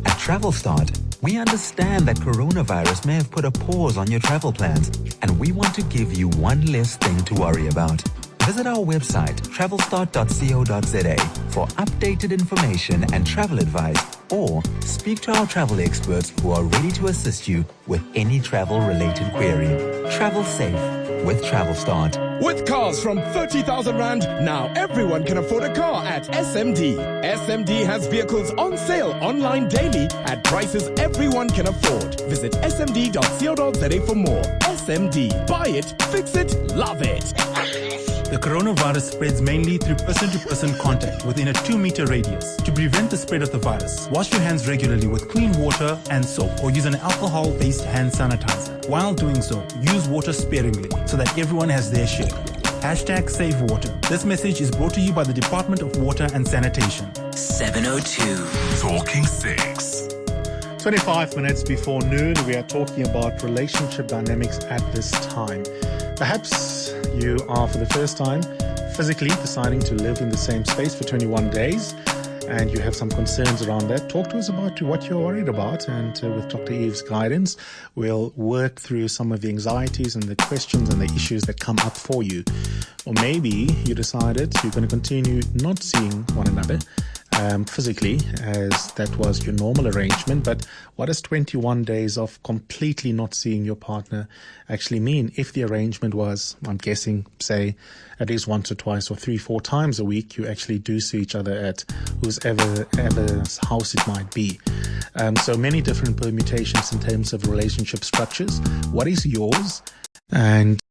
At Travel Start, we understand that coronavirus may have put a pause on your travel plans, and we want to give you one less thing to worry about. Visit our website, travelstart.co.za, for updated information and travel advice, or speak to our travel experts who are ready to assist you with any travel-related query. Travel safe with Travel Start. With cars from 30,000 Rand, now everyone can afford a car at SMD. SMD has vehicles on sale online daily at prices everyone can afford. Visit smd.co.za for more. SMD. Buy it, fix it, love it. The coronavirus spreads mainly through person-to-person contact within a 2-meter radius. To prevent the spread of the virus, wash your hands regularly with clean water and soap, or use an alcohol-based hand sanitizer. While doing so, use water sparingly so that everyone has their share. #SaveWater. This message is brought to you by the Department of Water and Sanitation. 702. Talking 6. 25 minutes before noon, we are talking about relationship dynamics at this time. Perhaps you are for the first time physically deciding to live in the same space for 21 days and you have some concerns around that. Talk to us about what you're worried about, and with Dr. Eve's guidance, we'll work through some of the anxieties and the questions and the issues that come up for you. Or maybe you decided you're going to continue not seeing one another physically, as that was your normal arrangement. But what does 21 days of completely not seeing your partner actually mean? If the arrangement was, I'm guessing, say, at least once or twice or 3-4 times a week, you actually do see each other at whoever's house it might be. So many different permutations in terms of relationship structures. What is yours? And